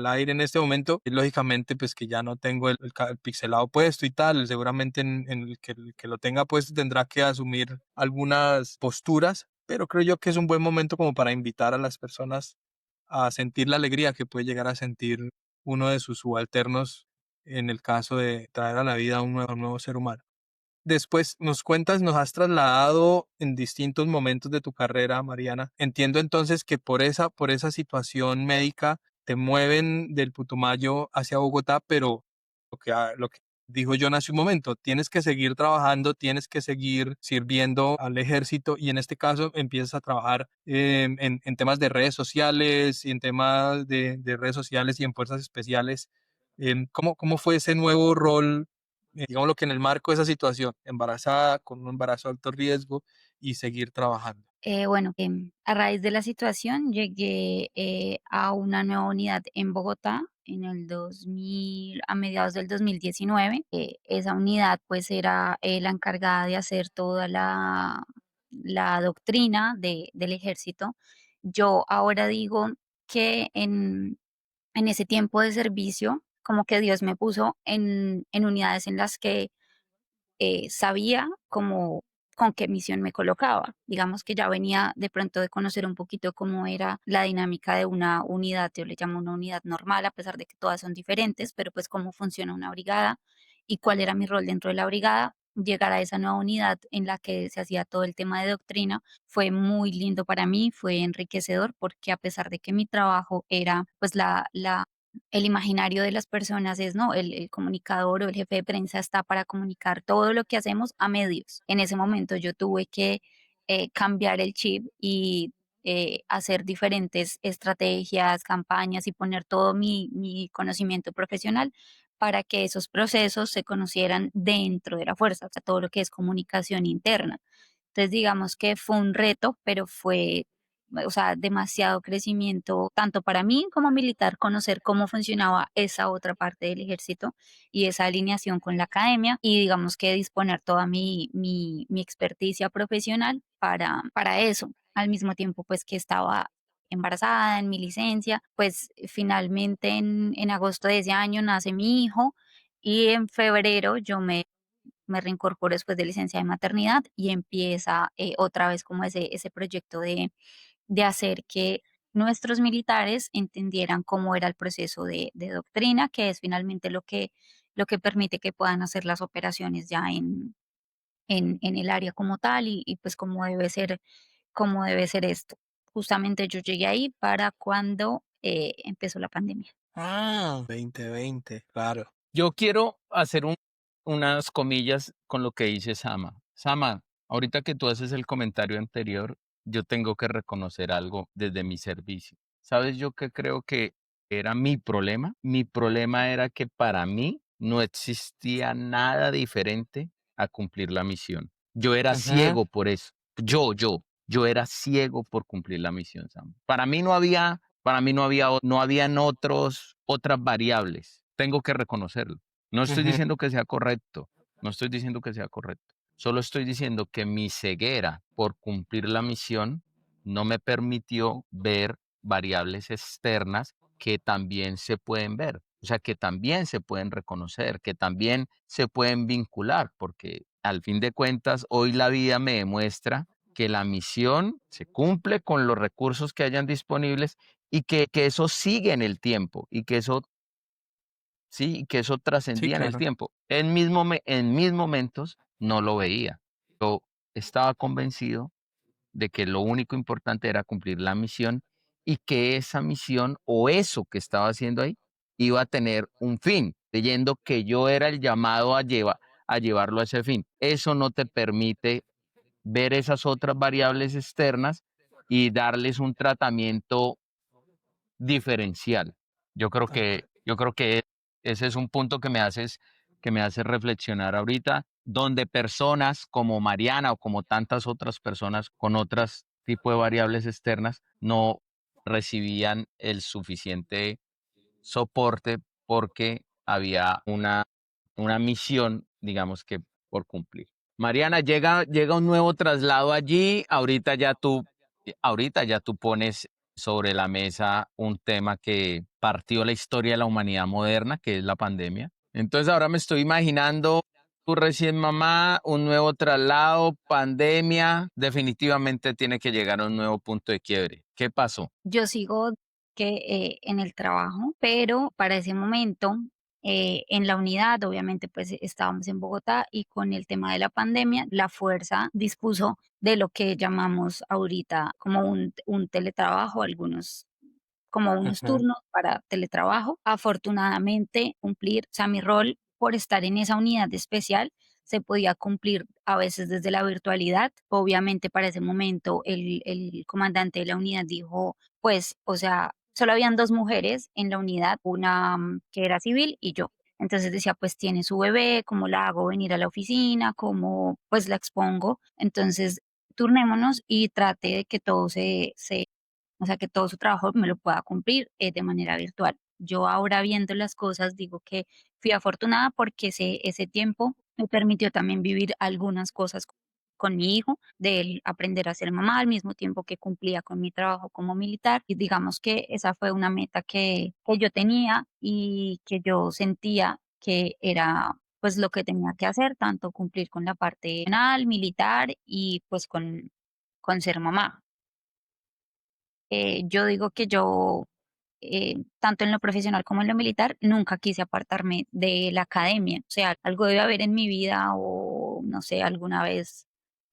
S3: aire en este momento, y lógicamente pues que ya no tengo el pixelado puesto y tal, seguramente en el que lo tenga puesto tendrá que asumir algunas posturas, pero creo yo que es un buen momento como para invitar a las personas a sentir la alegría que puede llegar a sentir uno de sus subalternos en el caso de traer a la vida a un nuevo ser humano. Después nos cuentas, nos has trasladado en distintos momentos de tu carrera, Mariana. Entiendo entonces que por esa situación médica te mueven del Putumayo hacia Bogotá, pero lo que dijo John hace un momento, tienes que seguir trabajando, tienes que seguir sirviendo al ejército y en este caso empiezas a trabajar en temas de redes sociales y en temas de redes sociales y en fuerzas especiales. ¿Cómo fue ese nuevo rol? Digámoslo que en el marco de esa situación, embarazada, con un embarazo de alto riesgo y seguir trabajando.
S4: Bueno, a raíz de la situación llegué a una nueva unidad en Bogotá en el 2000, a mediados del 2019. Esa unidad pues era la encargada de hacer toda la doctrina del ejército. Yo ahora digo que en ese tiempo de servicio, como que Dios me puso en unidades en las que sabía cómo con qué misión me colocaba. Digamos que ya venía de pronto de conocer un poquito cómo era la dinámica de una unidad, yo le llamo una unidad normal, a pesar de que todas son diferentes, pero pues cómo funciona una brigada y cuál era mi rol dentro de la brigada. Llegar a esa nueva unidad en la que se hacía todo el tema de doctrina fue muy lindo para mí, fue enriquecedor porque a pesar de que mi trabajo era pues el imaginario de las personas es, ¿no? El comunicador o el jefe de prensa está para comunicar todo lo que hacemos a medios. En ese momento yo tuve que cambiar el chip y hacer diferentes estrategias, campañas y poner todo mi conocimiento profesional para que esos procesos se conocieran dentro de la fuerza, o sea, todo lo que es comunicación interna. Entonces, digamos que fue un reto, pero fue, o sea, demasiado crecimiento, tanto para mí como militar, conocer cómo funcionaba esa otra parte del ejército y esa alineación con la academia y digamos que disponer toda mi experticia profesional para eso. Al mismo tiempo, pues que estaba embarazada en mi licencia, pues finalmente en agosto de ese año nace mi hijo y en febrero yo me reincorporo después de licencia de maternidad y empieza otra vez como ese proyecto de hacer que nuestros militares entendieran cómo era el proceso de doctrina, que es finalmente lo que permite que puedan hacer las operaciones ya en el área como tal y pues cómo debe ser esto. Justamente yo llegué ahí para cuando empezó la pandemia.
S3: Ah, 2020, claro.
S2: Yo quiero hacer unas comillas con lo que dice Sama. Sama, ahorita que tú haces el comentario anterior, yo tengo que reconocer algo desde mi servicio. ¿Sabes yo qué creo que era mi problema? Mi problema era que para mí no existía nada diferente a cumplir la misión. Yo era
S3: Ujú,
S2: ciego por eso. Yo era ciego por cumplir la misión, Sama. Para mí no habían otras variables. Tengo que reconocerlo. No estoy
S3: ujú,
S2: diciendo que sea correcto, no estoy diciendo que sea correcto. Solo estoy diciendo que mi ceguera por cumplir la misión no me permitió ver variables externas que también se pueden ver, o sea, que también se pueden reconocer, que también se pueden vincular, porque al fin de cuentas, hoy la vida me demuestra que la misión se cumple con los recursos que hayan disponibles y que eso sigue en el tiempo y que eso, sí, y que eso
S3: Sí,
S2: trascendía en el
S3: claro.
S2: tiempo. En mis momentos no lo veía. Yo estaba convencido de que lo único importante era cumplir la misión y que esa misión o eso que estaba haciendo ahí iba a tener un fin, creyendo que yo era el llamado a llevarlo a ese fin. Eso no te permite ver esas otras variables externas y darles un tratamiento diferencial. Yo creo que ese es un punto que me hace reflexionar ahorita, donde personas como Mariana o como tantas otras personas con otras tipo de variables externas no recibían el suficiente soporte porque había una misión, digamos que por cumplir. Mariana, llega un nuevo traslado allí, ahorita ya tú pones sobre la mesa un tema que partió la historia de la humanidad moderna, que es la pandemia. Entonces ahora me estoy imaginando tú recién mamá, un nuevo traslado, pandemia, definitivamente tiene que llegar a un nuevo punto de quiebre. ¿Qué pasó?
S4: Yo sigo en el trabajo, pero para ese momento en la unidad, obviamente, pues estábamos en Bogotá y con el tema de la pandemia, la fuerza dispuso de lo que llamamos ahorita como un teletrabajo, algunos como unos
S3: Ujú.
S4: turnos para teletrabajo. Afortunadamente, cumplir, o sea, mi rol por estar en esa unidad especial se podía cumplir a veces desde la virtualidad. Obviamente, para ese momento, el comandante de la unidad dijo, pues, o sea, solo habían 2 mujeres en la unidad, una, que era civil y yo. Entonces decía, pues tiene su bebé, ¿cómo la hago venir a la oficina? ¿Cómo, pues, la expongo? Entonces, turnémonos y trate de que todo o sea, que todo su trabajo me lo pueda cumplir de manera virtual. Yo ahora viendo las cosas digo que fui afortunada porque ese tiempo me permitió también vivir algunas cosas con mi hijo, de él aprender a ser mamá al mismo tiempo que cumplía con mi trabajo como militar. Y digamos que esa fue una meta que yo tenía y que yo sentía que era pues lo que tenía que hacer, tanto cumplir con la parte penal, militar y pues con ser mamá. Yo digo que yo, tanto en lo profesional como en lo militar, nunca quise apartarme de la academia. O sea, algo debe haber en mi vida o no sé, alguna vez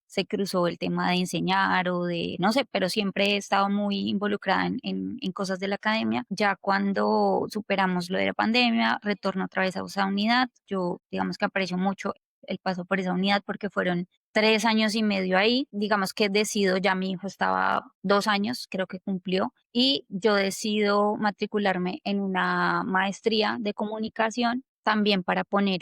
S4: se cruzó el tema de enseñar o de, no sé, pero siempre he estado muy involucrada en cosas de la academia. Ya cuando superamos lo de la pandemia, retorno otra vez a esa unidad. Yo, digamos que aprecio mucho el paso por esa unidad porque fueron 3 años y medio ahí. Digamos que decido, ya mi hijo estaba 2 años, creo que cumplió, y yo decido matricularme en una maestría de comunicación también para poner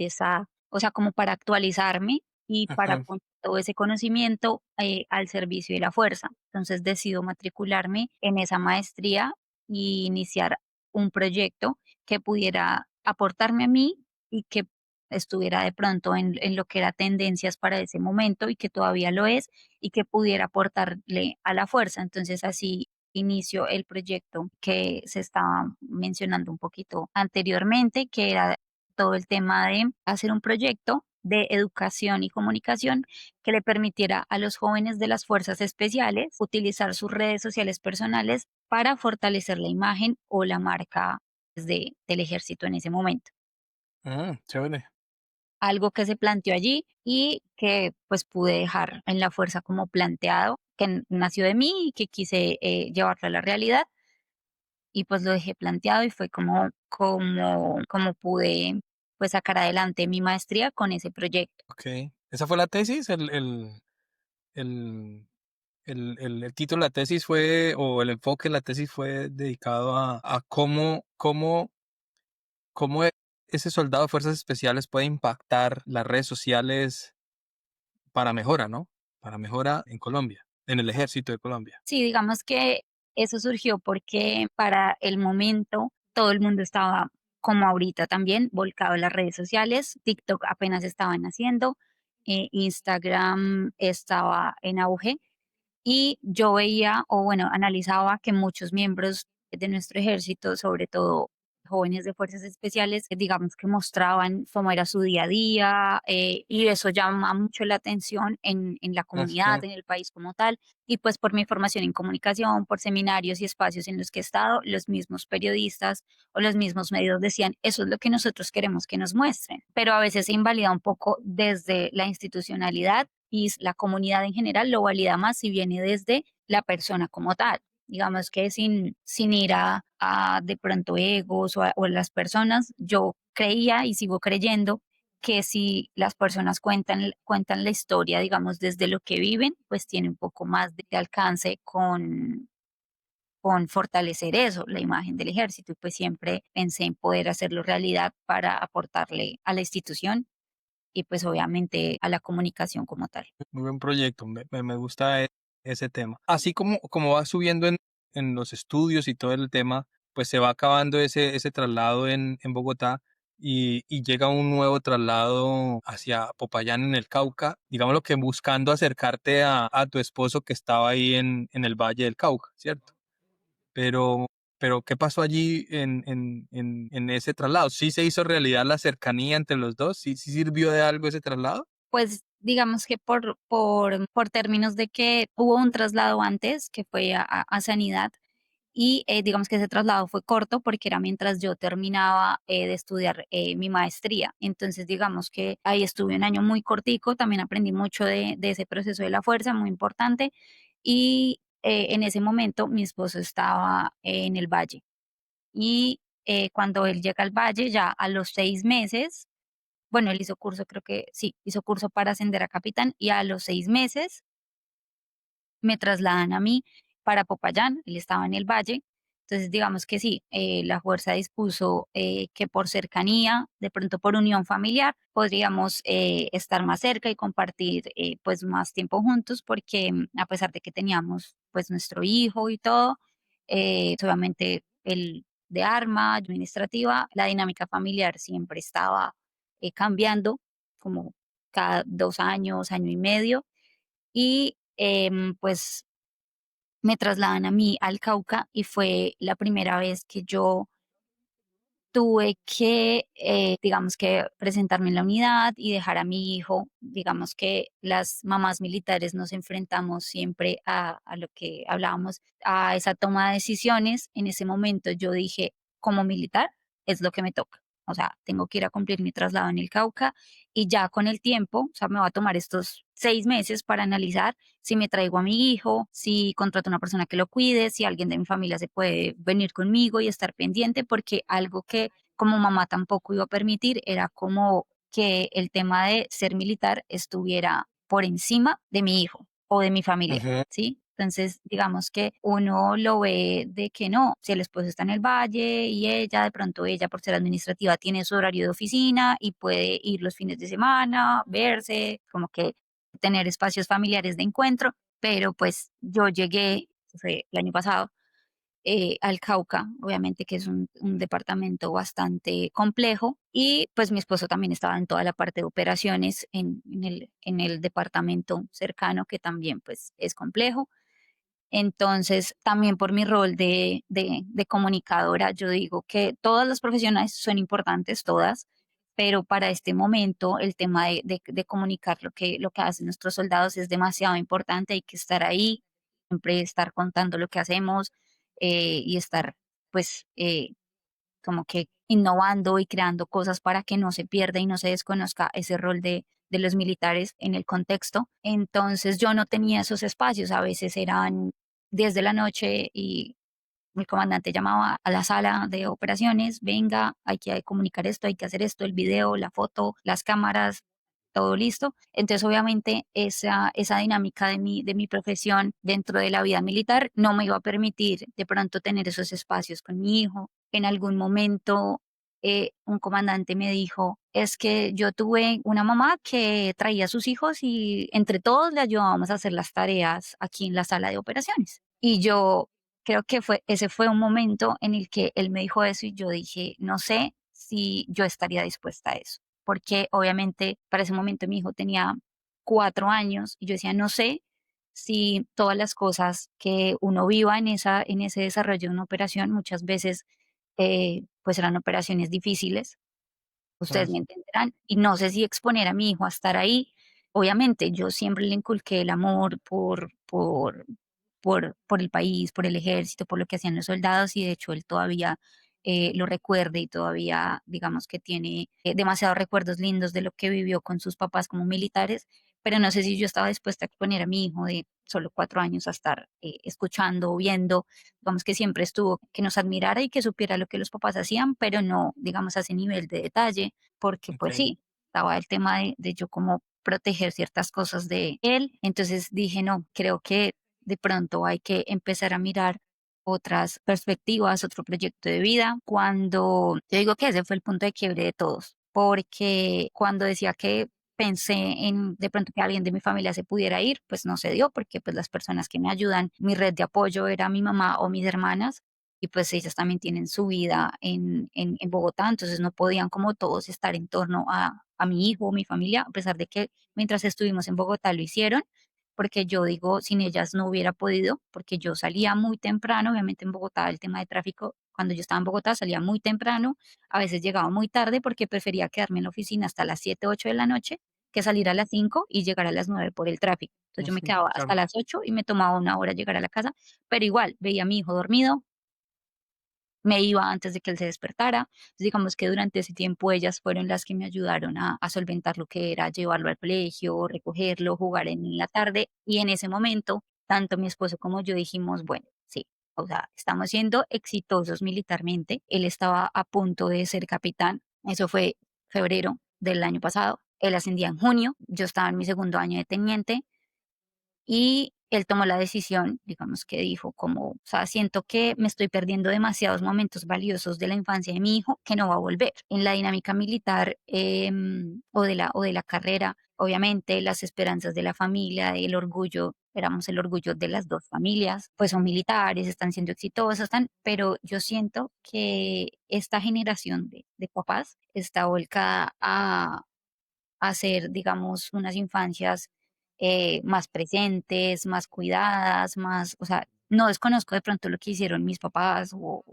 S4: o sea, como para actualizarme y para
S3: Ujú.
S4: poner todo ese conocimiento al servicio de la fuerza. Entonces decido matricularme en esa maestría y iniciar un proyecto que pudiera aportarme a mí y que estuviera de pronto en lo que era tendencias para ese momento y que todavía lo es y que pudiera aportarle a la fuerza. Entonces así inicio el proyecto que se estaba mencionando un poquito anteriormente, que era todo el tema de hacer un proyecto de educación y comunicación que le permitiera a los jóvenes de las fuerzas especiales utilizar sus redes sociales personales para fortalecer la imagen o la marca del ejército en ese momento.
S3: Chévere.
S4: Algo que se planteó allí y que pues pude dejar en la fuerza como planteado, que nació de mí y que quise llevarlo a la realidad y pues lo dejé planteado y fue como pude pues sacar adelante mi maestría con ese proyecto.
S3: Okey. ¿Esa fue la tesis? El el título de la tesis fue o el enfoque de la tesis fue dedicado a cómo ese soldado de fuerzas especiales puede impactar las redes sociales para mejora, ¿no? Para mejora en Colombia, en el ejército de Colombia.
S4: Sí, digamos que eso surgió porque para el momento todo el mundo estaba, como ahorita también, volcado en las redes sociales. TikTok apenas estaba naciendo, Instagram estaba en auge y yo veía, o bueno, analizaba que muchos miembros de nuestro ejército, sobre todo jóvenes de fuerzas especiales, digamos que mostraban cómo era su día a día, y eso llama mucho la atención en la comunidad,
S3: Ujú.
S4: en el país como tal. Y pues por mi formación en comunicación, por seminarios y espacios en los que he estado, los mismos periodistas o los mismos medios decían, eso es lo que nosotros queremos que nos muestren. Pero a veces se invalida un poco desde la institucionalidad y la comunidad en general lo valida más si viene desde la persona como tal. Digamos que sin ir a de pronto egos o a las personas, yo creía y sigo creyendo que si las personas cuentan la historia, digamos, desde lo que viven, pues tiene un poco más de alcance con fortalecer eso, la imagen del ejército. Y pues siempre pensé en poder hacerlo realidad para aportarle a la institución y pues obviamente a la comunicación como tal.
S3: Muy buen proyecto, me gusta ese tema. Así como va subiendo en los estudios y todo el tema, pues se va acabando ese traslado en Bogotá y llega un nuevo traslado hacia Popayán en el Cauca, digámoslo que buscando acercarte a tu esposo que estaba ahí en el Valle del Cauca, ¿cierto? Pero, pero ¿qué pasó allí en ese traslado? ¿Sí se hizo realidad la cercanía entre los dos? ¿Sí sirvió de algo ese traslado?
S4: Pues digamos que por términos de que hubo un traslado antes que fue a Sanidad y digamos que ese traslado fue corto porque era mientras yo terminaba de estudiar mi maestría. Entonces digamos que ahí estuve un año muy cortico, también aprendí mucho de ese proceso de la fuerza, muy importante. Y en ese momento mi esposo estaba en el Valle y cuando él llega al Valle, ya a los 6 meses, bueno, él hizo curso, creo que sí, hizo curso para ascender a capitán y a los 6 meses me trasladan a mí para Popayán, él estaba en el Valle. Entonces, digamos que sí, la fuerza dispuso que por cercanía, de pronto por unión familiar, podríamos estar más cerca y compartir pues más tiempo juntos, porque a pesar de que teníamos pues nuestro hijo y todo, solamente el de arma administrativa, la dinámica familiar siempre estaba cambiando, como cada 2 años, año y medio. Y pues me trasladan a mí al Cauca y fue la primera vez que yo tuve que, digamos que presentarme en la unidad y dejar a mi hijo. Digamos que las mamás militares nos enfrentamos siempre a lo que hablábamos, a esa toma de decisiones. En ese momento yo dije, como militar, es lo que me toca. O sea, tengo que ir a cumplir mi traslado en el Cauca y ya con el tiempo, o sea, me va a tomar estos 6 meses para analizar si me traigo a mi hijo, si contrato a una persona que lo cuide, si alguien de mi familia se puede venir conmigo y estar pendiente, porque algo que como mamá tampoco iba a permitir era como que el tema de ser militar estuviera por encima de mi hijo o de mi familia,
S3: Ujú.
S4: ¿sí? Entonces, digamos que uno lo ve de que no, si el esposo está en el valle y ella, de pronto ella por ser administrativa tiene su horario de oficina y puede ir los fines de semana, verse, como que tener espacios familiares de encuentro, pero pues yo llegué, fue el año pasado, al Cauca, obviamente que es un departamento bastante complejo y pues mi esposo también estaba en toda la parte de operaciones en el departamento cercano que también pues es complejo. Entonces, también por mi rol de comunicadora, yo digo que todas las profesiones son importantes, todas, pero para este momento el tema de comunicar lo que hacen nuestros soldados es demasiado importante. Hay que estar ahí, siempre estar contando lo que hacemos y estar, pues, como que innovando y creando cosas para que no se pierda y no se desconozca ese rol de los militares en el contexto. Entonces yo no tenía esos espacios, a veces eran 10 de la noche y mi comandante llamaba a la sala de operaciones, venga, hay que comunicar esto, hay que hacer esto, el video, la foto, las cámaras, todo listo. Entonces, obviamente, esa dinámica de mi profesión dentro de la vida militar no me iba a permitir de pronto tener esos espacios con mi hijo. En algún momento, un comandante me dijo, es que yo tuve una mamá que traía a sus hijos y entre todos le ayudábamos a hacer las tareas aquí en la sala de operaciones. Y yo creo que ese fue un momento en el que él me dijo eso y yo dije, no sé si yo estaría dispuesta a eso, porque obviamente para ese momento mi hijo tenía 4 años y yo decía, no sé si todas las cosas que uno viva en ese desarrollo de una operación muchas veces pues eran operaciones difíciles, ustedes
S3: Claro.
S4: me entenderán, y no sé si exponer a mi hijo a estar ahí. Obviamente, yo siempre le inculqué el amor por el país, por el ejército, por lo que hacían los soldados, y de hecho él todavía lo recuerda y todavía, digamos que tiene demasiados recuerdos lindos de lo que vivió con sus papás como militares, pero no sé si yo estaba dispuesta a exponer a mi hijo de solo 4 años a estar escuchando o viendo, digamos que siempre estuvo, que nos admirara y que supiera lo que los papás hacían, pero no, digamos, a ese nivel de detalle, porque pues
S3: Ok.
S4: sí, estaba el tema de yo como proteger ciertas cosas de él. Entonces dije, no, creo que de pronto hay que empezar a mirar otras perspectivas, otro proyecto de vida. Cuando yo digo que ese fue el punto de quiebre de todos, porque cuando decía que pensé en de pronto que alguien de mi familia se pudiera ir, pues no se dio, porque pues las personas que me ayudan, mi red de apoyo era mi mamá o mis hermanas, y pues ellas también tienen su vida en Bogotá, entonces no podían como todos estar en torno a mi hijo o mi familia, a pesar de que mientras estuvimos en Bogotá lo hicieron, porque yo digo, sin ellas no hubiera podido, porque yo salía muy temprano, obviamente en Bogotá el tema de tráfico, cuando yo estaba en Bogotá salía muy temprano, a veces llegaba muy tarde porque prefería quedarme en la oficina hasta las 7 8 de la noche que salir a las 5 y llegar a las 9 por el tráfico. Entonces yo me
S3: Ujú,
S4: quedaba hasta
S3: claro.
S4: las 8 y me tomaba una hora llegar a la casa, pero igual veía a mi hijo dormido, me iba antes de que él se despertara. Entonces, digamos que durante ese tiempo ellas fueron las que me ayudaron a solventar lo que era llevarlo al colegio, recogerlo, jugar en la tarde. Y en ese momento, tanto mi esposo como yo dijimos, bueno, sí, o sea, estamos siendo exitosos militarmente. Él estaba a punto de ser capitán. Eso fue febrero del año pasado. Él ascendía en junio. Yo estaba en mi segundo año de teniente y él tomó la decisión, digamos que dijo como, o sea, siento que me estoy perdiendo demasiados momentos valiosos de la infancia de mi hijo que no va a volver. En la dinámica militar o de la carrera, obviamente las esperanzas de la familia, el orgullo, éramos el orgullo de las dos familias, pues son militares, están siendo exitosos, pero yo siento que esta generación de papás está volcada a hacer, digamos, unas infancias más presentes, más cuidadas, más, o sea, no desconozco de pronto lo que hicieron mis papás o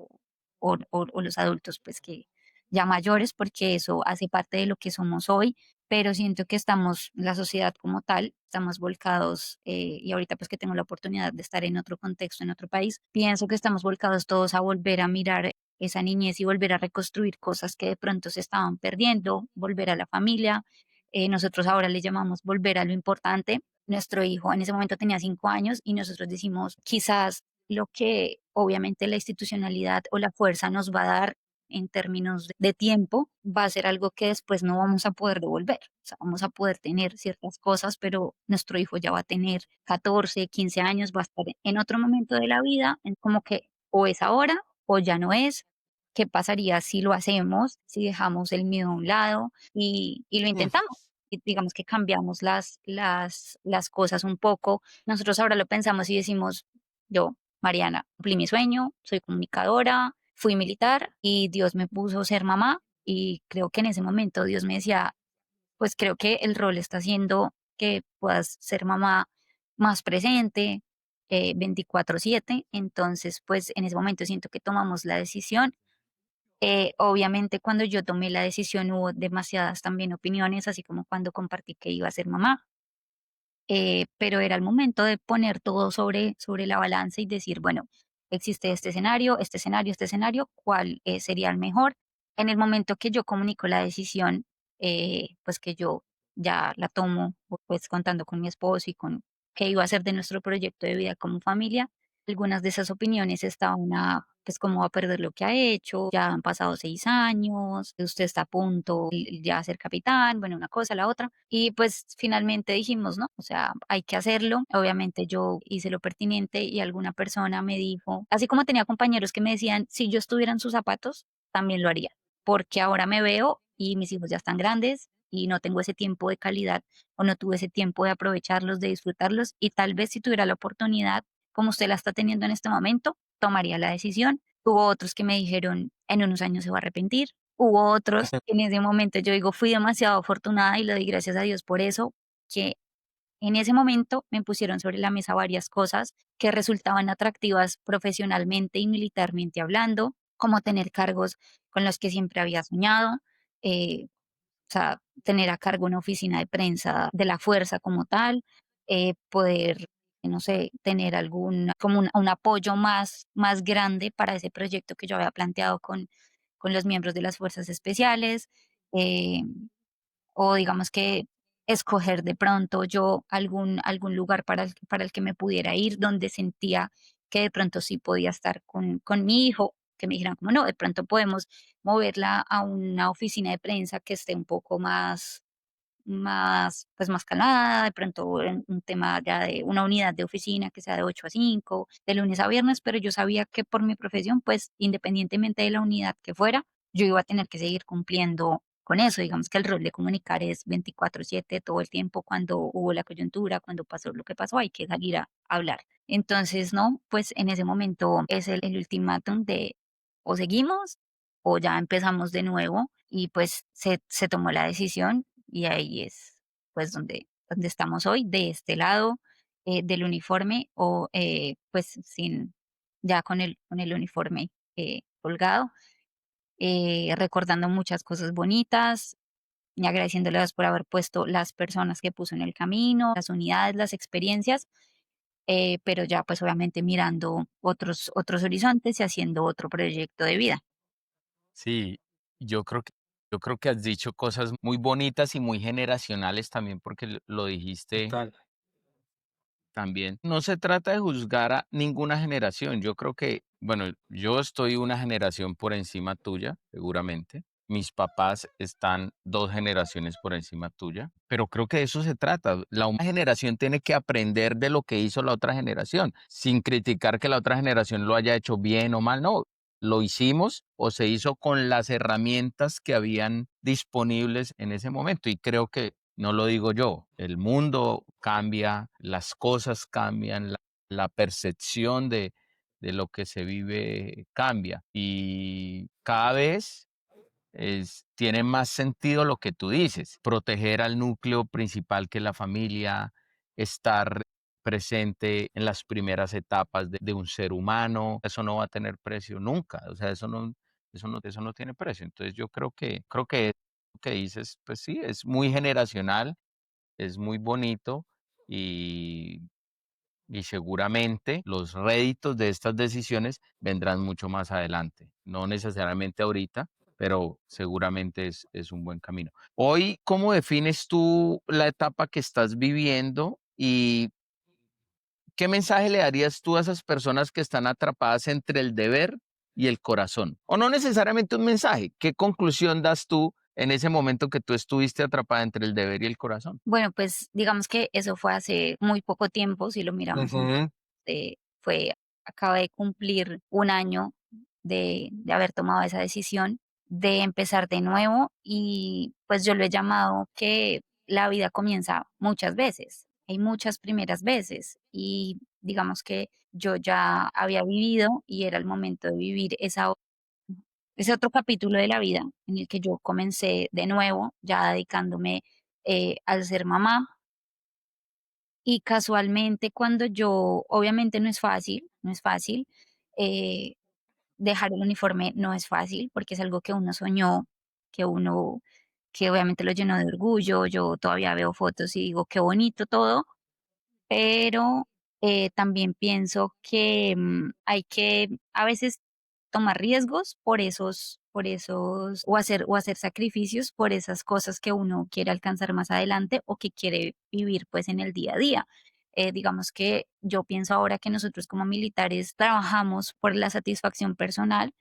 S4: los adultos, pues que ya mayores, porque eso hace parte de lo que somos hoy, pero siento que estamos, la sociedad como tal, estamos volcados, y ahorita pues que tengo la oportunidad de estar en otro contexto, en otro país, pienso que estamos volcados todos a volver a mirar esa niñez y volver a reconstruir cosas que de pronto se estaban perdiendo, volver a la familia, nosotros ahora le llamamos volver a lo importante. Nuestro hijo en ese momento tenía 5 años y nosotros decimos, quizás lo que obviamente la institucionalidad o la fuerza nos va a dar en términos de tiempo va a ser algo que después no vamos a poder devolver. O sea, vamos a poder tener ciertas cosas, pero nuestro hijo ya va a tener 14 15 años, va a estar en otro momento de la vida, en como que o es ahora o ya no es. ¿Qué pasaría si lo hacemos, si dejamos el miedo a un lado y lo
S3: Mm,
S4: intentamos? Y digamos que cambiamos las cosas un poco. Nosotros ahora lo pensamos y decimos, yo, Mariana, cumplí mi sueño, soy comunicadora, fui militar y Dios me puso a ser mamá y creo que en ese momento Dios me decía, pues creo que el rol está haciendo que puedas ser mamá más presente, 24/7. Entonces, pues en ese momento siento que tomamos la decisión. Obviamente cuando yo tomé la decisión hubo demasiadas también opiniones, así como cuando compartí que iba a ser mamá, pero era el momento de poner todo sobre la balanza y decir, bueno, existe este escenario, este escenario, este escenario, ¿cuál sería el mejor? En el momento que yo comunico la decisión, pues que yo ya la tomo, pues contando con mi esposo y con qué iba a ser de nuestro proyecto de vida como familia, algunas de esas opiniones estaban pues como a perder lo que ha hecho, ya han pasado 6 años, usted está a punto ya a ser capitán, bueno, una cosa, la otra. Y pues finalmente dijimos, ¿no? O sea, hay que hacerlo. Obviamente yo hice lo pertinente y alguna persona me dijo, así como tenía compañeros que me decían, si yo estuviera en sus zapatos, también lo haría, porque ahora me veo y mis hijos ya están grandes y no tengo ese tiempo de calidad o no tuve ese tiempo de aprovecharlos, de disfrutarlos y tal vez si tuviera la oportunidad como usted la está teniendo en este momento, tomaría la decisión. Hubo otros que me dijeron, en unos años se va a arrepentir. Hubo otros que en ese momento yo digo, fui demasiado afortunada y le doy gracias a Dios por eso, que en ese momento me pusieron sobre la mesa varias cosas que resultaban atractivas profesionalmente y militarmente hablando. como tener cargos con los que siempre había soñado, eh, o sea, tener a cargo una oficina de prensa de la fuerza como tal, poder, no sé, tener algún, como un apoyo más grande para ese proyecto que yo había planteado con los miembros de las fuerzas especiales. eh, o digamos que escoger de pronto yo algún lugar para el que me pudiera ir, donde sentía que de pronto sí podía estar con mi hijo, que me dijeran como no, de pronto podemos moverla a una oficina de prensa que esté un poco pues más calmada, de pronto en un tema ya de una unidad de oficina que sea de 8 a 5 de lunes a viernes, pero yo sabía que por mi profesión, pues independientemente de la unidad que fuera, yo iba a tener que seguir cumpliendo con eso. Digamos que el rol de comunicar es 24/7 todo el tiempo, cuando hubo la coyuntura, cuando pasó lo que pasó, hay que salir a hablar. Entonces, no, pues en ese momento es el ultimátum de o seguimos o ya empezamos de nuevo y pues se tomó la decisión y ahí es pues donde estamos hoy, de este lado del uniforme o pues sin, ya con el uniforme colgado, recordando muchas cosas bonitas y agradeciéndoles por haber puesto las personas que puso en el camino, las unidades, las experiencias, pero ya pues obviamente mirando otros horizontes y haciendo otro proyecto de vida.
S2: Sí, yo creo que, yo creo que has dicho cosas muy bonitas y muy generacionales también porque lo dijiste
S3: Total.
S2: también. No se trata de juzgar a ninguna generación. Yo creo que, bueno, yo estoy una generación por encima tuya, seguramente. Mis papás están 2 generaciones por encima tuya, pero creo que de eso se trata. Una generación tiene que aprender de lo que hizo la otra generación, sin criticar que la otra generación lo haya hecho bien o mal. No, lo hicimos o se hizo con las herramientas que habían disponibles en ese momento. Y creo que no lo digo yo, el mundo cambia, las cosas cambian, la percepción de lo que se vive cambia y cada vez tiene más sentido lo que tú dices, proteger al núcleo principal que es la familia, estar presente en las primeras etapas de un ser humano, eso no va a tener precio nunca, o sea, eso no tiene precio. Entonces yo creo que lo que dices, pues sí, es muy generacional, es muy bonito y, y seguramente los réditos de estas decisiones vendrán mucho más adelante, no necesariamente ahorita, pero seguramente es un buen camino. Hoy, ¿cómo defines tú la etapa que estás viviendo y qué mensaje le darías tú a esas personas que están atrapadas entre el deber y el corazón? O no necesariamente un mensaje, ¿qué conclusión das tú en ese momento que tú estuviste atrapada entre el deber y el corazón?
S4: Bueno, pues digamos que eso fue hace muy poco tiempo, si lo miramos
S3: Ujú.
S4: fue, acaba de cumplir un año de haber tomado esa decisión, de empezar de nuevo y pues yo lo he llamado que la vida comienza muchas veces, hay muchas primeras veces y digamos que yo ya había vivido y era el momento de vivir ese otro capítulo de la vida en el que yo comencé de nuevo, ya dedicándome al ser mamá, y casualmente cuando yo, obviamente no es fácil, no es fácil, eh, dejar el uniforme no es fácil porque es algo que uno soñó, que uno, que obviamente lo llenó de orgullo. Yo todavía veo fotos y digo, qué bonito todo, pero también pienso que hay que a veces tomar riesgos o hacer sacrificios por esas cosas que uno quiere alcanzar más adelante o que quiere vivir pues en el día a día. Digamos que yo pienso ahora que nosotros como militares trabajamos por la satisfacción personal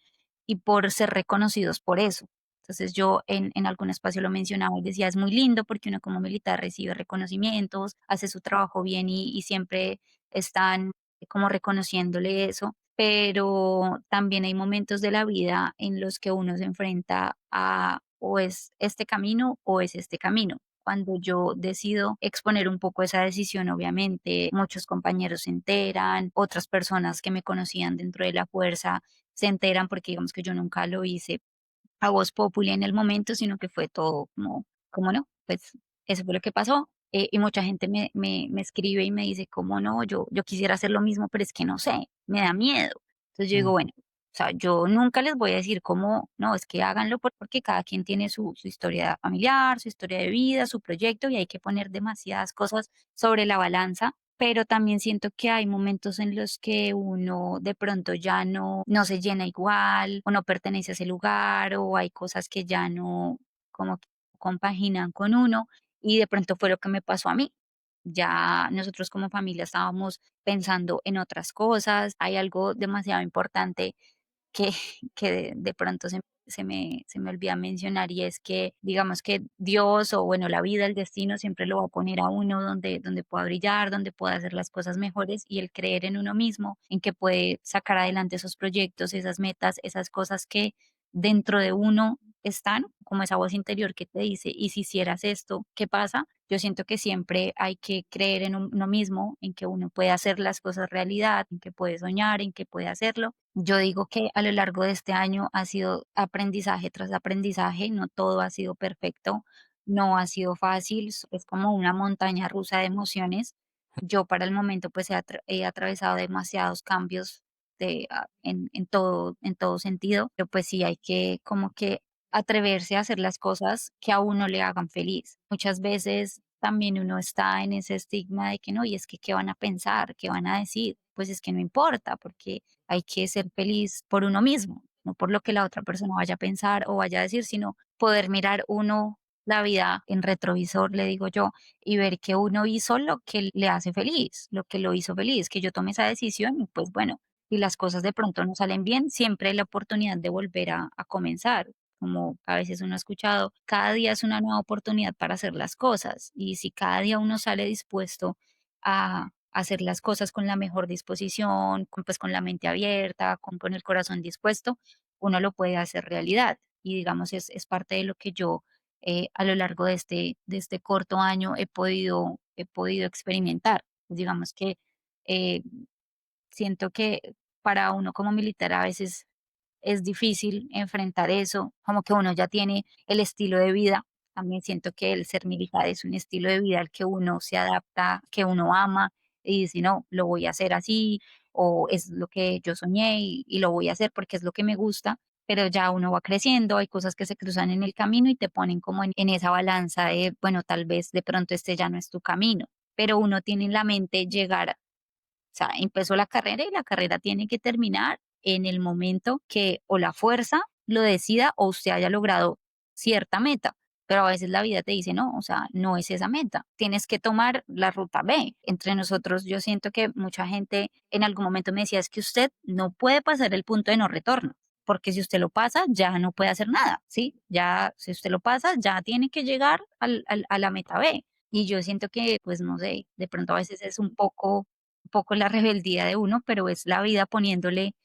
S4: y por ser reconocidos por eso. Entonces yo en algún espacio lo mencionaba y decía, es muy lindo porque uno como militar recibe reconocimientos, hace su trabajo bien y siempre están como reconociéndole eso, pero también hay momentos de la vida en los que uno se enfrenta a o es este camino o es este camino. Cuando yo decido exponer un poco esa decisión, obviamente muchos compañeros se enteran, otras personas que me conocían dentro de la fuerza se enteran porque digamos que yo nunca lo hice a voz populi en el momento, sino que fue todo como no, pues eso fue lo que pasó. Y mucha gente me escribe y me dice, ¿cómo no? Yo quisiera hacer lo mismo, pero es que no sé, me da miedo. Entonces yo digo,
S3: Mm.
S4: bueno, sea, yo nunca les voy a decir cómo, no, es que háganlo porque cada quien tiene su historia familiar, su historia de vida, su proyecto y hay que poner demasiadas cosas sobre la balanza. Pero también siento que hay momentos en los que uno de pronto ya no se llena igual o no pertenece a ese lugar o hay cosas que ya no como que compaginan con uno y de pronto fue lo que me pasó a mí. Ya nosotros como familia estábamos pensando en otras cosas, hay algo demasiado importante que, que de pronto se me olvida mencionar y es que digamos que Dios o bueno, la vida, el destino siempre lo va a poner a uno donde pueda brillar, donde pueda hacer las cosas mejores y el creer en uno mismo, en que puede sacar adelante esos proyectos, esas metas, esas cosas que dentro de uno están, como esa voz interior que te dice, y si hicieras esto, ¿qué pasa? Yo siento que siempre hay que creer en uno mismo, en que uno puede hacer las cosas realidad, en que puede soñar, en que puede hacerlo. Yo digo que a lo largo de este año ha sido aprendizaje tras aprendizaje, no todo ha sido perfecto, no ha sido fácil, es como una montaña rusa de emociones. Yo para el momento pues he atravesado demasiados cambios en todo sentido, pero pues sí hay que como que atreverse a hacer las cosas que a uno le hagan feliz. Muchas veces también uno está en ese estigma de que no, y es que qué van a pensar, qué van a decir, pues es que no importa, porque hay que ser feliz por uno mismo, no por lo que la otra persona vaya a pensar o vaya a decir, sino poder mirar uno la vida en retrovisor, le digo yo, y ver que uno hizo lo que le hace feliz, lo que lo hizo feliz, que yo tome esa decisión y pues bueno, si las cosas de pronto no salen bien, siempre hay la oportunidad de volver a comenzar. Como a veces uno ha escuchado, cada día es una nueva oportunidad para hacer las cosas y si cada día uno sale dispuesto a hacer las cosas con la mejor disposición, pues con la mente abierta, con el corazón dispuesto, uno lo puede hacer realidad. Y digamos, es parte de lo que yo a lo largo de este corto año he podido experimentar. Pues digamos que eh, siento que para uno como militar a veces es difícil enfrentar eso, como que uno ya tiene el estilo de vida. También siento que el ser militar es un estilo de vida al que uno se adapta, que uno ama y dice, no, lo voy a hacer así, o es lo que yo soñé y lo voy a hacer porque es lo que me gusta, pero ya uno va creciendo, hay cosas que se cruzan en el camino y te ponen como en esa balanza de, bueno, tal vez de pronto este ya no es tu camino, pero uno tiene en la mente llegar, o sea, empezó la carrera y la carrera tiene que terminar en el momento que o la fuerza lo decida o usted haya logrado cierta meta. Pero a veces la vida te dice, no, o sea, no es esa meta. Tienes que tomar la ruta B. Entre nosotros, yo siento que mucha gente en algún momento me decía, es que usted no puede pasar el punto de no retorno, porque si usted lo pasa, ya no puede hacer nada, ¿sí? Ya, si usted lo pasa, ya tiene que llegar a la meta B. Y yo siento que, pues no sé, de pronto a veces es un poco la rebeldía de uno, pero es la vida poniéndole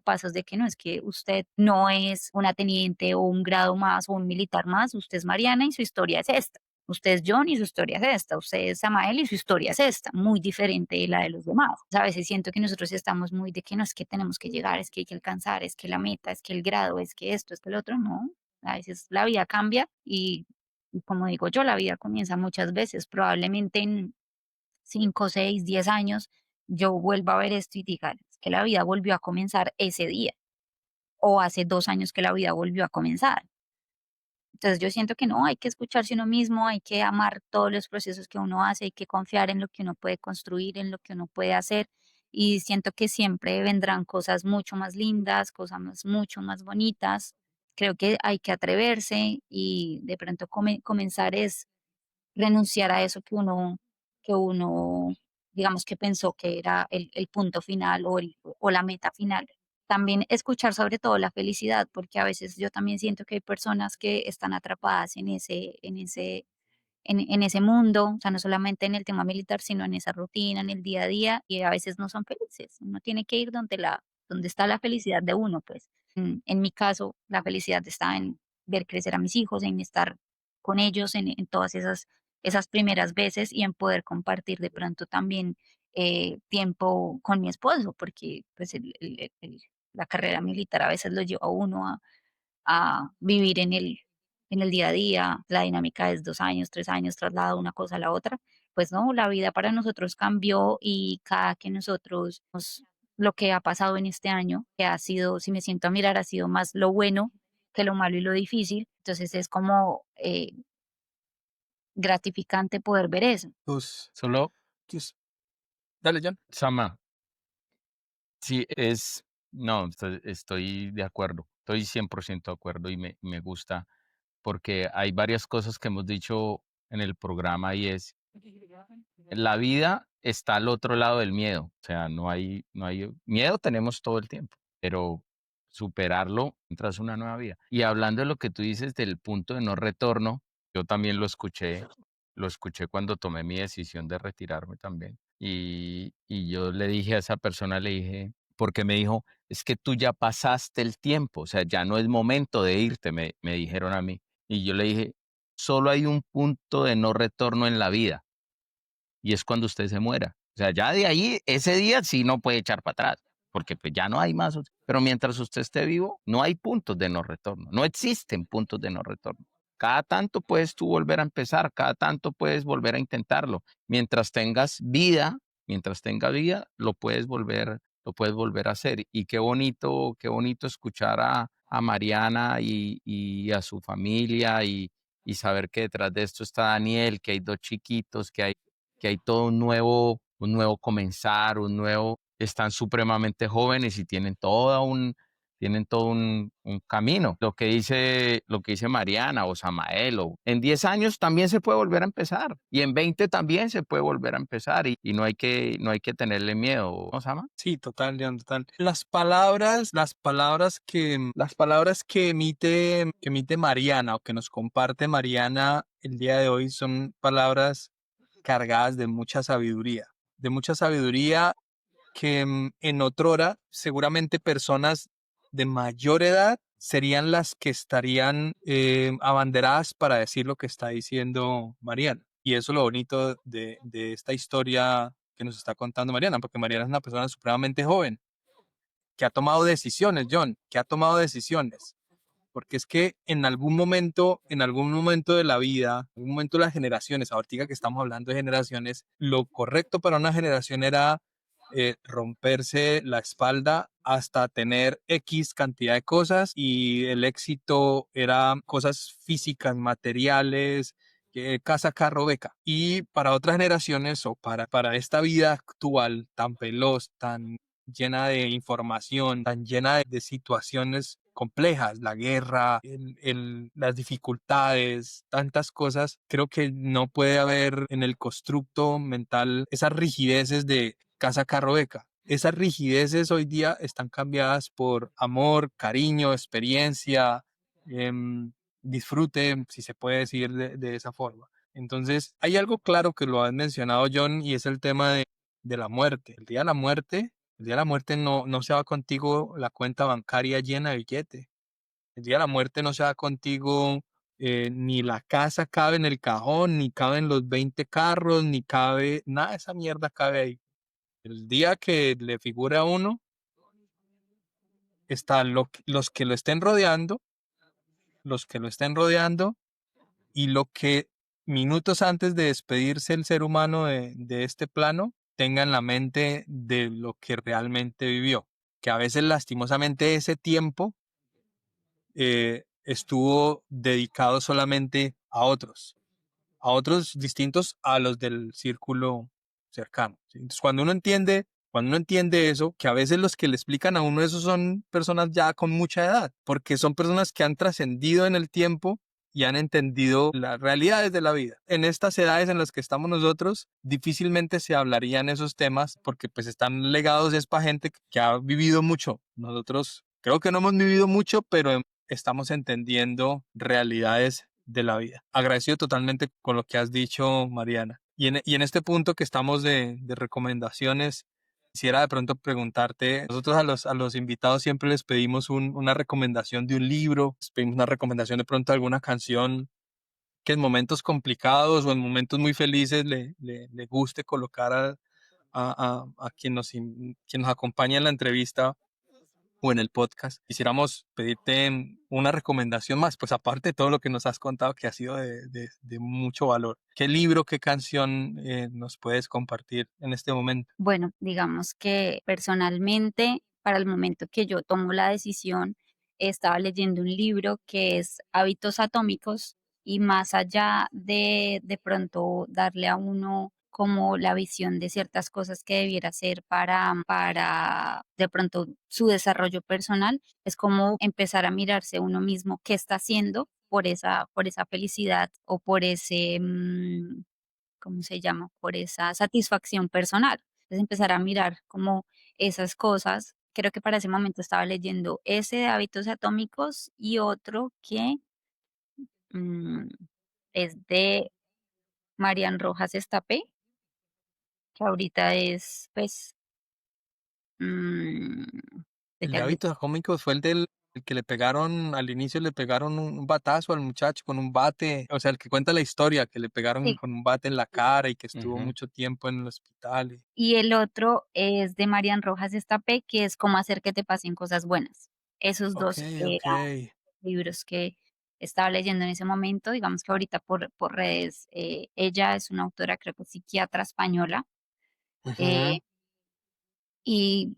S4: pasos de que no es que usted no es una teniente o un grado más o un militar más, usted es Mariana y su historia es esta. Usted es John y su historia es esta. Usted es Samael y su historia es esta, muy diferente de la de los demás. O sea, a veces siento que nosotros estamos muy de que no es que tenemos que llegar, es que hay que alcanzar, es que la meta, es que el grado, es que esto, es que el otro, no. A veces la vida cambia y como digo yo, la vida comienza muchas veces, probablemente en 5, 6, 10 años, yo vuelvo a ver esto y diga, "Es que la vida volvió a comenzar ese día, o hace 2 años que la vida volvió a comenzar". Entonces yo siento que no, hay que escucharse uno mismo, hay que amar todos los procesos que uno hace, hay que confiar en lo que uno puede construir, en lo que uno puede hacer. Y siento que siempre vendrán cosas mucho más lindas, cosas mucho más bonitas. Creo que hay que atreverse y de pronto comenzar es renunciar a eso que uno, digamos, que pensó que era el punto final o la meta final. También escuchar sobre todo la felicidad, porque a veces yo también siento que hay personas que están atrapadas en ese mundo, o sea, no solamente en el tema militar, sino en esa rutina, en el día a día, y a veces no son felices. Uno tiene que ir donde está la felicidad de uno, pues. En mi caso, la felicidad está en ver crecer a mis hijos, en estar con ellos en todas esas primeras veces y en poder compartir de pronto también tiempo con mi esposo, porque pues la carrera militar a veces lo lleva a uno a vivir en el día a día, la dinámica es 2 años, 3 años, traslado de una cosa a la otra, pues no, la vida para nosotros cambió y cada que nosotros nos lo que ha pasado en este año, que ha sido, si me siento a mirar, ha sido más lo bueno que lo malo y lo difícil. Entonces es como gratificante poder ver eso.
S3: Tus,
S2: Solo,
S3: tus- Dale, John.
S2: Sama, sí, no, estoy de acuerdo, estoy 100% de acuerdo y me gusta porque hay varias cosas que hemos dicho en el programa y es, la vida está al otro lado del miedo, o sea, no hay miedo tenemos todo el tiempo, pero superarlo tras una nueva vida. Y hablando de lo que tú dices del punto de no retorno, yo también lo escuché cuando tomé mi decisión de retirarme también. Y yo le dije a esa persona, le dije, porque me dijo, es que tú ya pasaste el tiempo, o sea, ya no es momento de irte, me dijeron a mí. Y yo le dije, solo hay un punto de no retorno en la vida y es cuando usted se muera. O sea, ya de ahí, ese día sí no puede echar para atrás, porque pues ya no hay más. Pero mientras usted esté vivo, no hay puntos de no retorno, no existen puntos de no retorno. Cada tanto puedes tú volver a empezar, cada tanto puedes volver a intentarlo. Mientras tengas vida, mientras tenga vida, lo puedes volver a hacer. Y qué bonito escuchar a Mariana y a su familia y saber que detrás de esto está Daniel, que hay dos chiquitos, que hay todo un nuevo comenzar, están supremamente jóvenes y tienen todo un camino. Lo que dice Mariana o Samael, en 10 años también se puede volver a empezar y en 20 también se puede volver a empezar y no hay que tenerle miedo, ¿no, Sama?
S3: Sí, total, John, total. Las palabras que emite Mariana o que nos comparte Mariana el día de hoy son palabras cargadas de mucha sabiduría que en otrora seguramente personas de mayor edad serían las que estarían abanderadas para decir lo que está diciendo Mariana. Y eso es lo bonito de esta historia que nos está contando Mariana, porque Mariana es una persona supremamente joven, que ha tomado decisiones, John, que ha tomado decisiones. Porque es que en algún momento de la vida, en algún momento de las generaciones, ahorita que estamos hablando de generaciones, lo correcto para una generación era romperse la espalda hasta tener X cantidad de cosas y el éxito era cosas físicas, materiales, casa, carro, beca. Y para otras generaciones o para esta vida actual tan veloz, tan llena de información, tan llena de situaciones complejas, la guerra, las dificultades, tantas cosas, creo que no puede haber en el constructo mental esas rigideces de casa, carro, beca. Esas rigideces hoy día están cambiadas por amor, cariño, experiencia, disfrute, si se puede decir de esa forma. Entonces, hay algo claro que lo has mencionado, John, y es el tema de la muerte. El día de la muerte no se va contigo la cuenta bancaria llena de billete. El día de la muerte no se va contigo, ni la casa cabe en el cajón, ni caben los 20 carros, ni cabe, nada de esa mierda cabe ahí. El día que le figura a uno, están los que lo estén rodeando, y lo que minutos antes de despedirse el ser humano de este plano tenga en la mente de lo que realmente vivió. Que a veces lastimosamente ese tiempo estuvo dedicado solamente a otros distintos a los del círculo cercano, ¿sí? Entonces, cuando uno entiende eso, que a veces los que le explican a uno eso son personas ya con mucha edad, porque son personas que han trascendido en el tiempo y han entendido las realidades de la vida. En estas edades en las que estamos nosotros, difícilmente se hablarían esos temas porque pues están legados es para gente que ha vivido mucho. Nosotros creo que no hemos vivido mucho, pero estamos entendiendo realidades de la vida. Agradecido totalmente con lo que has dicho, Mariana. Y en este punto que estamos de recomendaciones, quisiera de pronto preguntarte, nosotros a los invitados siempre les pedimos una recomendación de un libro, les pedimos una recomendación de pronto de alguna canción que en momentos complicados o en momentos muy felices le guste colocar a quien nos acompaña en la entrevista. o en el podcast, quisiéramos pedirte una recomendación más, pues aparte de todo lo que nos has contado que ha sido de mucho valor. ¿Qué libro, qué canción nos puedes compartir en este momento?
S4: Bueno, digamos que personalmente, para el momento que yo tomo la decisión, estaba leyendo un libro que es Hábitos Atómicos y más allá de pronto darle a uno como la visión de ciertas cosas que debiera hacer para de pronto su desarrollo personal, es como empezar a mirarse uno mismo qué está haciendo por esa felicidad o por ese, ¿cómo se llama? Por esa satisfacción personal. Entonces empezar a mirar como esas cosas. Creo que para ese momento estaba leyendo ese de hábitos atómicos y otro que mm, es de Marian Rojas Estapé, que ahorita es, pues, mm,
S3: El de
S4: ya le-
S3: hábitos cómicos fue el que le pegaron, al inicio le pegaron un batazo al muchacho con un bate, o sea, el que cuenta la historia, que le pegaron
S4: sí.
S3: con un bate en la cara y que estuvo
S2: Ujú.
S3: mucho tiempo en el hospital.
S4: Y el otro es de Marian Rojas Estapé, que es cómo hacer que te pasen cosas buenas. Esos
S3: Ok,
S4: dos
S3: ok.
S4: libros que estaba leyendo en ese momento, digamos que ahorita por redes, ella es una autora, creo que psiquiatra española,
S3: Ujú.
S4: eh, y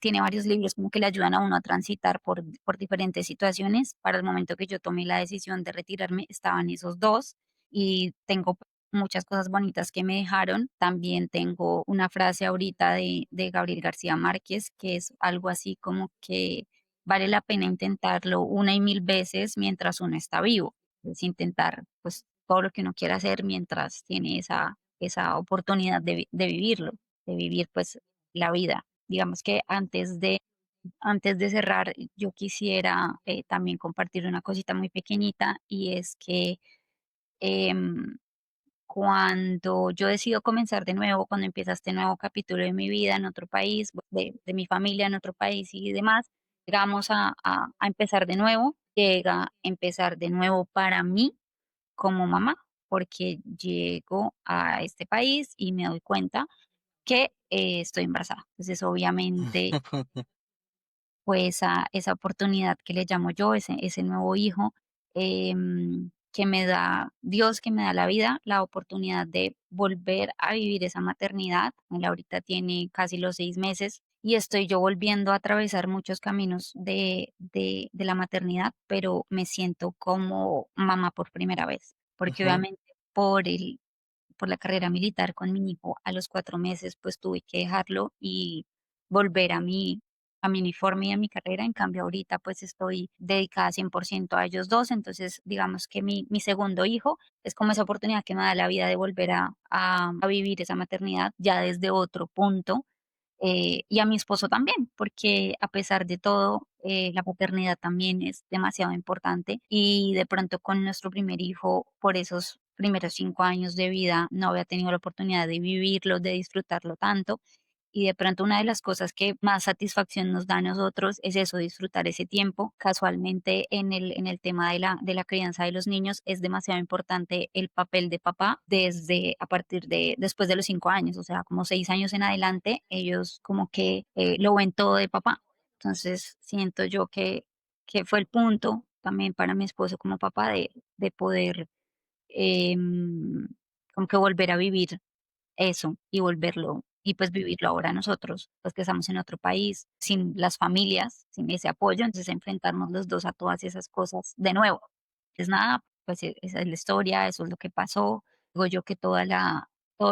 S4: tiene varios libros como que le ayudan a uno a transitar por diferentes situaciones. Para el momento que yo tomé la decisión de retirarme, estaban esos dos y tengo muchas cosas bonitas que me dejaron. También tengo una frase ahorita de Gabriel García Márquez, que es algo así como que vale la pena intentarlo una y mil veces mientras uno está vivo. Es intentar pues todo lo que uno quiera hacer mientras tiene esa oportunidad de vivirlo, de vivir pues la vida. Digamos que antes de cerrar, yo quisiera también compartir una cosita muy pequeñita y es que em, cuando yo decido comenzar de nuevo, cuando empieza este nuevo capítulo de mi vida en otro país, de mi familia en otro país y demás, llegamos a empezar de nuevo, llega a empezar de nuevo para mí como mamá, porque llego a este país y me doy cuenta que estoy embarazada. Entonces, obviamente fue esa oportunidad que le llamo yo, ese nuevo hijo, que me da Dios, que me da la vida, la oportunidad de volver a vivir esa maternidad. Él ahorita tiene casi los 6 meses y estoy yo volviendo a atravesar muchos caminos de la maternidad, pero me siento como mamá por primera vez, porque
S3: Ujú.
S4: obviamente por la carrera militar con mi hijo a los 4 meses, pues tuve que dejarlo y volver a mi uniforme y a mi carrera. En cambio, ahorita pues estoy dedicada 100% a ellos dos. Entonces, digamos que mi segundo hijo es como esa oportunidad que me da la vida de volver a vivir esa maternidad ya desde otro punto, y a mi esposo también, porque a pesar de todo, la paternidad también es demasiado importante y de pronto con nuestro primer hijo, por esos primeros 5 años de vida, no había tenido la oportunidad de vivirlo, de disfrutarlo tanto. Y de pronto una de las cosas que más satisfacción nos da a nosotros es eso, disfrutar ese tiempo. Casualmente en el tema de la crianza de los niños es demasiado importante el papel de papá desde a partir de después de los 5 años, o sea, como 6 años en adelante, ellos como que lo ven todo de papá. Entonces siento yo que fue el punto también para mi esposo como papá de poder em, como que volver a vivir eso y volverlo y pues vivirlo ahora nosotros, pues que estamos en otro país, sin las familias, sin ese apoyo, entonces enfrentarnos los dos a todas esas cosas de nuevo. Pues nada, pues esa es la historia, eso es lo que pasó. Digo yo que todo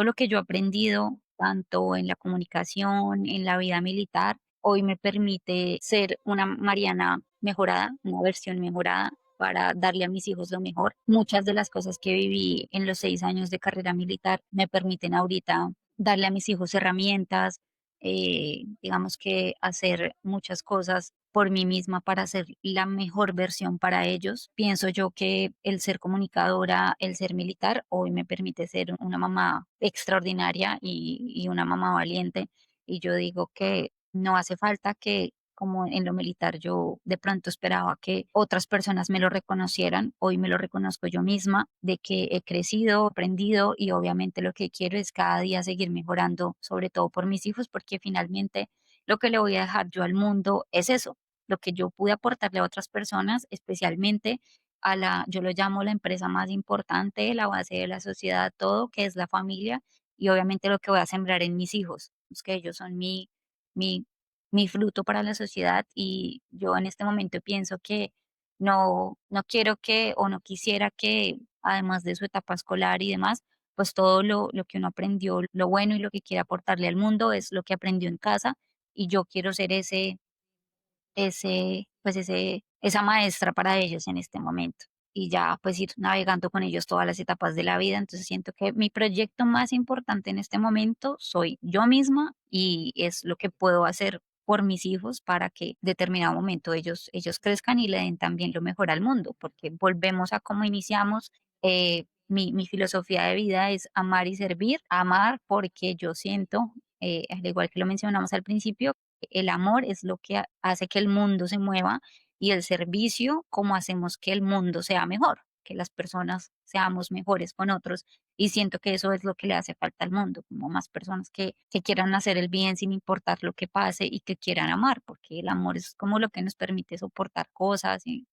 S4: lo que yo he aprendido, tanto en la comunicación, en la vida militar, hoy me permite ser una Mariana mejorada, una versión mejorada para darle a mis hijos lo mejor. Muchas de las cosas que viví en los 6 años de carrera militar me permiten ahorita darle a mis hijos herramientas, digamos que hacer muchas cosas por mí misma para ser la mejor versión para ellos. Pienso yo que el ser comunicadora, el ser militar, hoy me permite ser una mamá extraordinaria y una mamá valiente. Y yo digo que no hace falta que, como en lo militar, yo de pronto esperaba que otras personas me lo reconocieran. Hoy me lo reconozco yo misma, de que he crecido, aprendido y obviamente lo que quiero es cada día seguir mejorando, sobre todo por mis hijos, porque finalmente lo que le voy a dejar yo al mundo es eso, lo que yo pude aportarle a otras personas, especialmente a yo lo llamo la empresa más importante, la base de la sociedad, todo, que es la familia, y obviamente lo que voy a sembrar en mis hijos, es que ellos son mi, mi fruto para la sociedad y yo en este momento pienso que no quiero que o no quisiera que, además de su etapa escolar y demás, pues todo lo que uno aprendió, lo bueno y lo que quiere aportarle al mundo es lo que aprendió en casa y yo quiero ser esa maestra para ellos en este momento y ya pues ir navegando con ellos todas las etapas de la vida. Entonces siento que mi proyecto más importante en este momento soy yo misma y es lo que puedo hacer por mis hijos para que en determinado momento ellos crezcan y le den también lo mejor al mundo, porque volvemos a cómo iniciamos. Mi filosofía de vida es amar y servir, amar porque yo siento, al igual que lo mencionamos al principio, el amor es lo que hace que el mundo se mueva y el servicio, como hacemos que el mundo sea mejor, que las personas seamos mejores con otros. Y siento que eso es lo que le hace falta al mundo, como más personas que quieran hacer el bien sin importar lo que pase y que quieran amar, porque el amor es como lo que nos permite soportar cosas y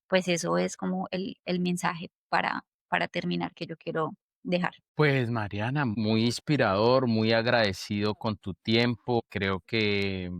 S4: pues eso es como el mensaje para terminar que yo quiero dejar.
S2: Pues Mariana, muy inspirador, muy agradecido con tu tiempo. Creo que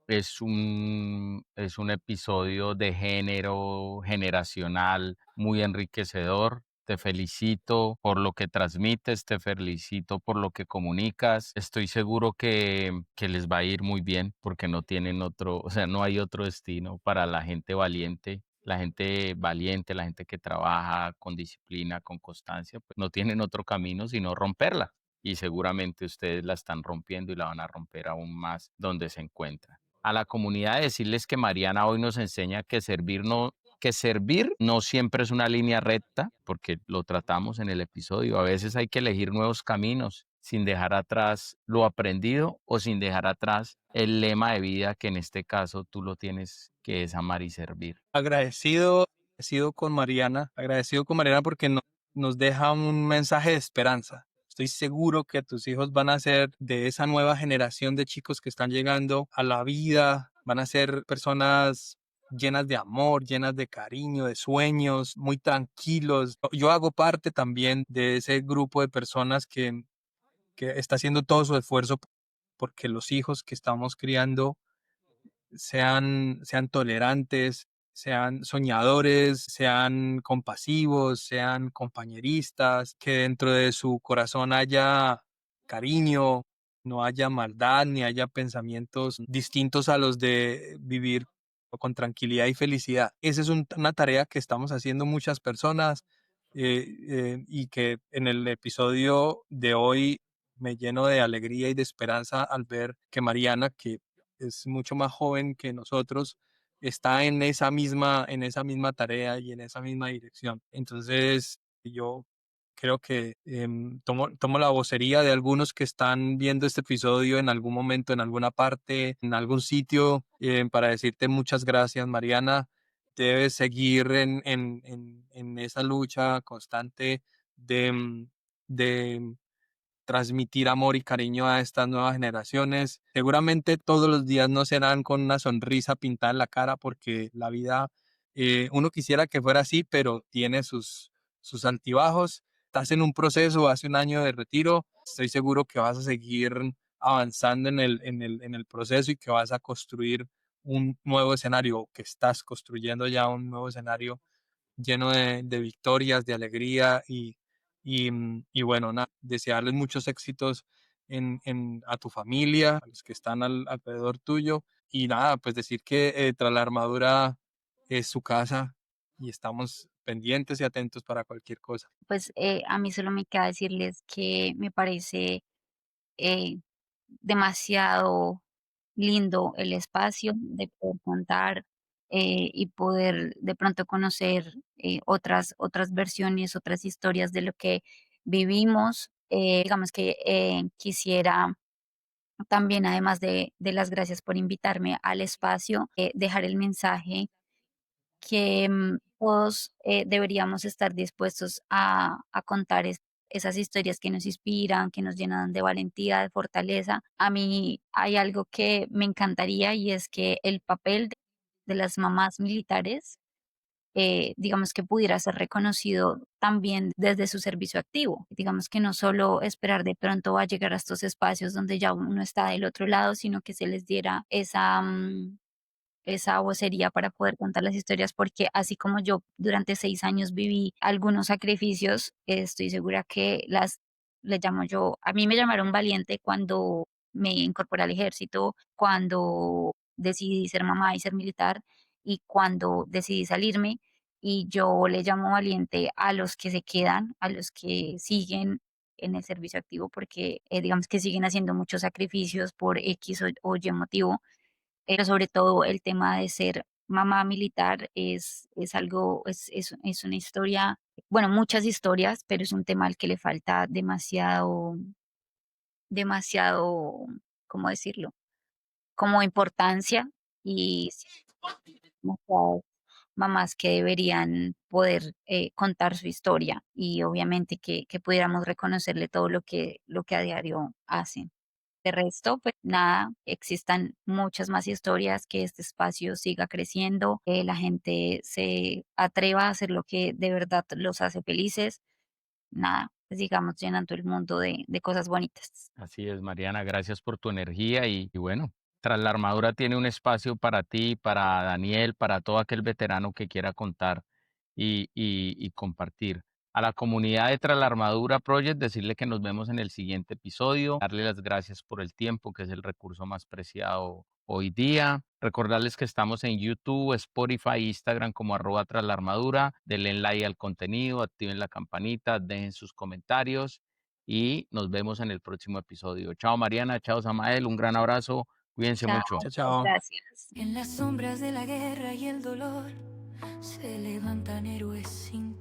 S2: es un episodio de género generacional muy enriquecedor. Te felicito por lo que transmites, te felicito por lo que comunicas. Estoy seguro que les va a ir muy bien porque no tienen otro, o sea, no hay otro destino para la gente valiente. La gente valiente, la gente que trabaja con disciplina, con constancia, pues no tienen otro camino sino romperla. Y seguramente ustedes la están rompiendo y la van a romper aún más donde se encuentran. A la comunidad decirles que Mariana hoy nos enseña que servir no siempre es una línea recta, porque lo tratamos en el episodio. A veces hay que elegir nuevos caminos sin dejar atrás lo aprendido o sin dejar atrás el lema de vida que en este caso tú lo tienes, que es amar y servir.
S3: Agradecido con Mariana porque nos deja un mensaje de esperanza. Estoy seguro que tus hijos van a ser de esa nueva generación de chicos que están llegando a la vida, van a ser personas llenas de amor, llenas de cariño, de sueños, muy tranquilos. Yo hago parte también de ese grupo de personas que está haciendo todo su esfuerzo porque los hijos que estamos criando sean tolerantes, sean soñadores, sean compasivos, sean compañeristas, que dentro de su corazón haya cariño, no haya maldad ni haya pensamientos distintos a los de vivir con tranquilidad y felicidad. Esa es una tarea que estamos haciendo muchas personas y que en el episodio de hoy me lleno de alegría y de esperanza al ver que Mariana, que es mucho más joven que nosotros, está en esa misma tarea y en esa misma dirección. Entonces, yo creo que tomo la vocería de algunos que están viendo este episodio en algún momento, en alguna parte, en algún sitio, para decirte muchas gracias, Mariana. Debes seguir en esa lucha constante de transmitir amor y cariño a estas nuevas generaciones. Seguramente todos los días no serán con una sonrisa pintada en la cara porque la vida, uno quisiera que fuera así, pero tiene sus altibajos. Estás en un proceso, hace un año de retiro, estoy seguro que vas a seguir avanzando en el proceso y que vas a construir un nuevo escenario, que estás construyendo ya un nuevo escenario lleno de victorias, de alegría y bueno, nada, desearles muchos éxitos a tu familia, a los que están alrededor tuyo y nada, pues decir que Tras la Armadura es su casa y estamos pendientes y atentos para cualquier cosa.
S4: Pues a mí solo me queda decirles que me parece eh, demasiado lindo el espacio de poder contar y poder de pronto conocer otras versiones, otras historias de lo que vivimos. Digamos que quisiera también, además de las gracias por invitarme al espacio, dejar el mensaje que todos deberíamos estar dispuestos a contar esas historias que nos inspiran, que nos llenan de valentía, de fortaleza. A mí hay algo que me encantaría y es que el papel de las mamás militares, digamos que pudiera ser reconocido también desde su servicio activo. Digamos que no solo esperar de pronto a llegar a estos espacios donde ya uno está del otro lado, sino que se les diera esa vocería para poder contar las historias, porque así como yo durante 6 años viví algunos sacrificios, estoy segura que le llamo yo, a mí me llamaron valiente cuando me incorporé al ejército, cuando decidí ser mamá y ser militar y cuando decidí salirme. Y yo le llamo valiente a los que se quedan, a los que siguen en el servicio activo, porque digamos que siguen haciendo muchos sacrificios por X o Y motivo, pero sobre todo el tema de ser mamá militar es algo, es una historia, bueno, muchas historias, pero es un tema al que le falta demasiado, ¿cómo decirlo? Como importancia y sí, demasiadas mamás que deberían poder contar su historia y obviamente que pudiéramos reconocerle todo lo que a diario hacen. De resto, pues nada, existan muchas más historias, que este espacio siga creciendo, que la gente se atreva a hacer lo que de verdad los hace felices. Nada, pues sigamos llenando el mundo de cosas bonitas.
S2: Así es, Mariana, gracias por tu energía y bueno, Tras la Armadura tiene un espacio para ti, para Daniel, para todo aquel veterano que quiera contar y compartir. A la comunidad de Tras la Armadura Project, decirle que nos vemos en el siguiente episodio, darle las gracias por el tiempo, que es el recurso más preciado hoy día. Recordarles que estamos en YouTube, Spotify, Instagram como @Tras la Armadura. Denle like al contenido, activen la campanita, dejen sus comentarios y nos vemos en el próximo episodio. Chao Mariana, chao Samael, un gran abrazo, cuídense
S4: Chao,
S2: mucho.
S3: Chao, chao.
S4: gracias.
S1: En las sombras de la guerra y el dolor se levantan héroes sin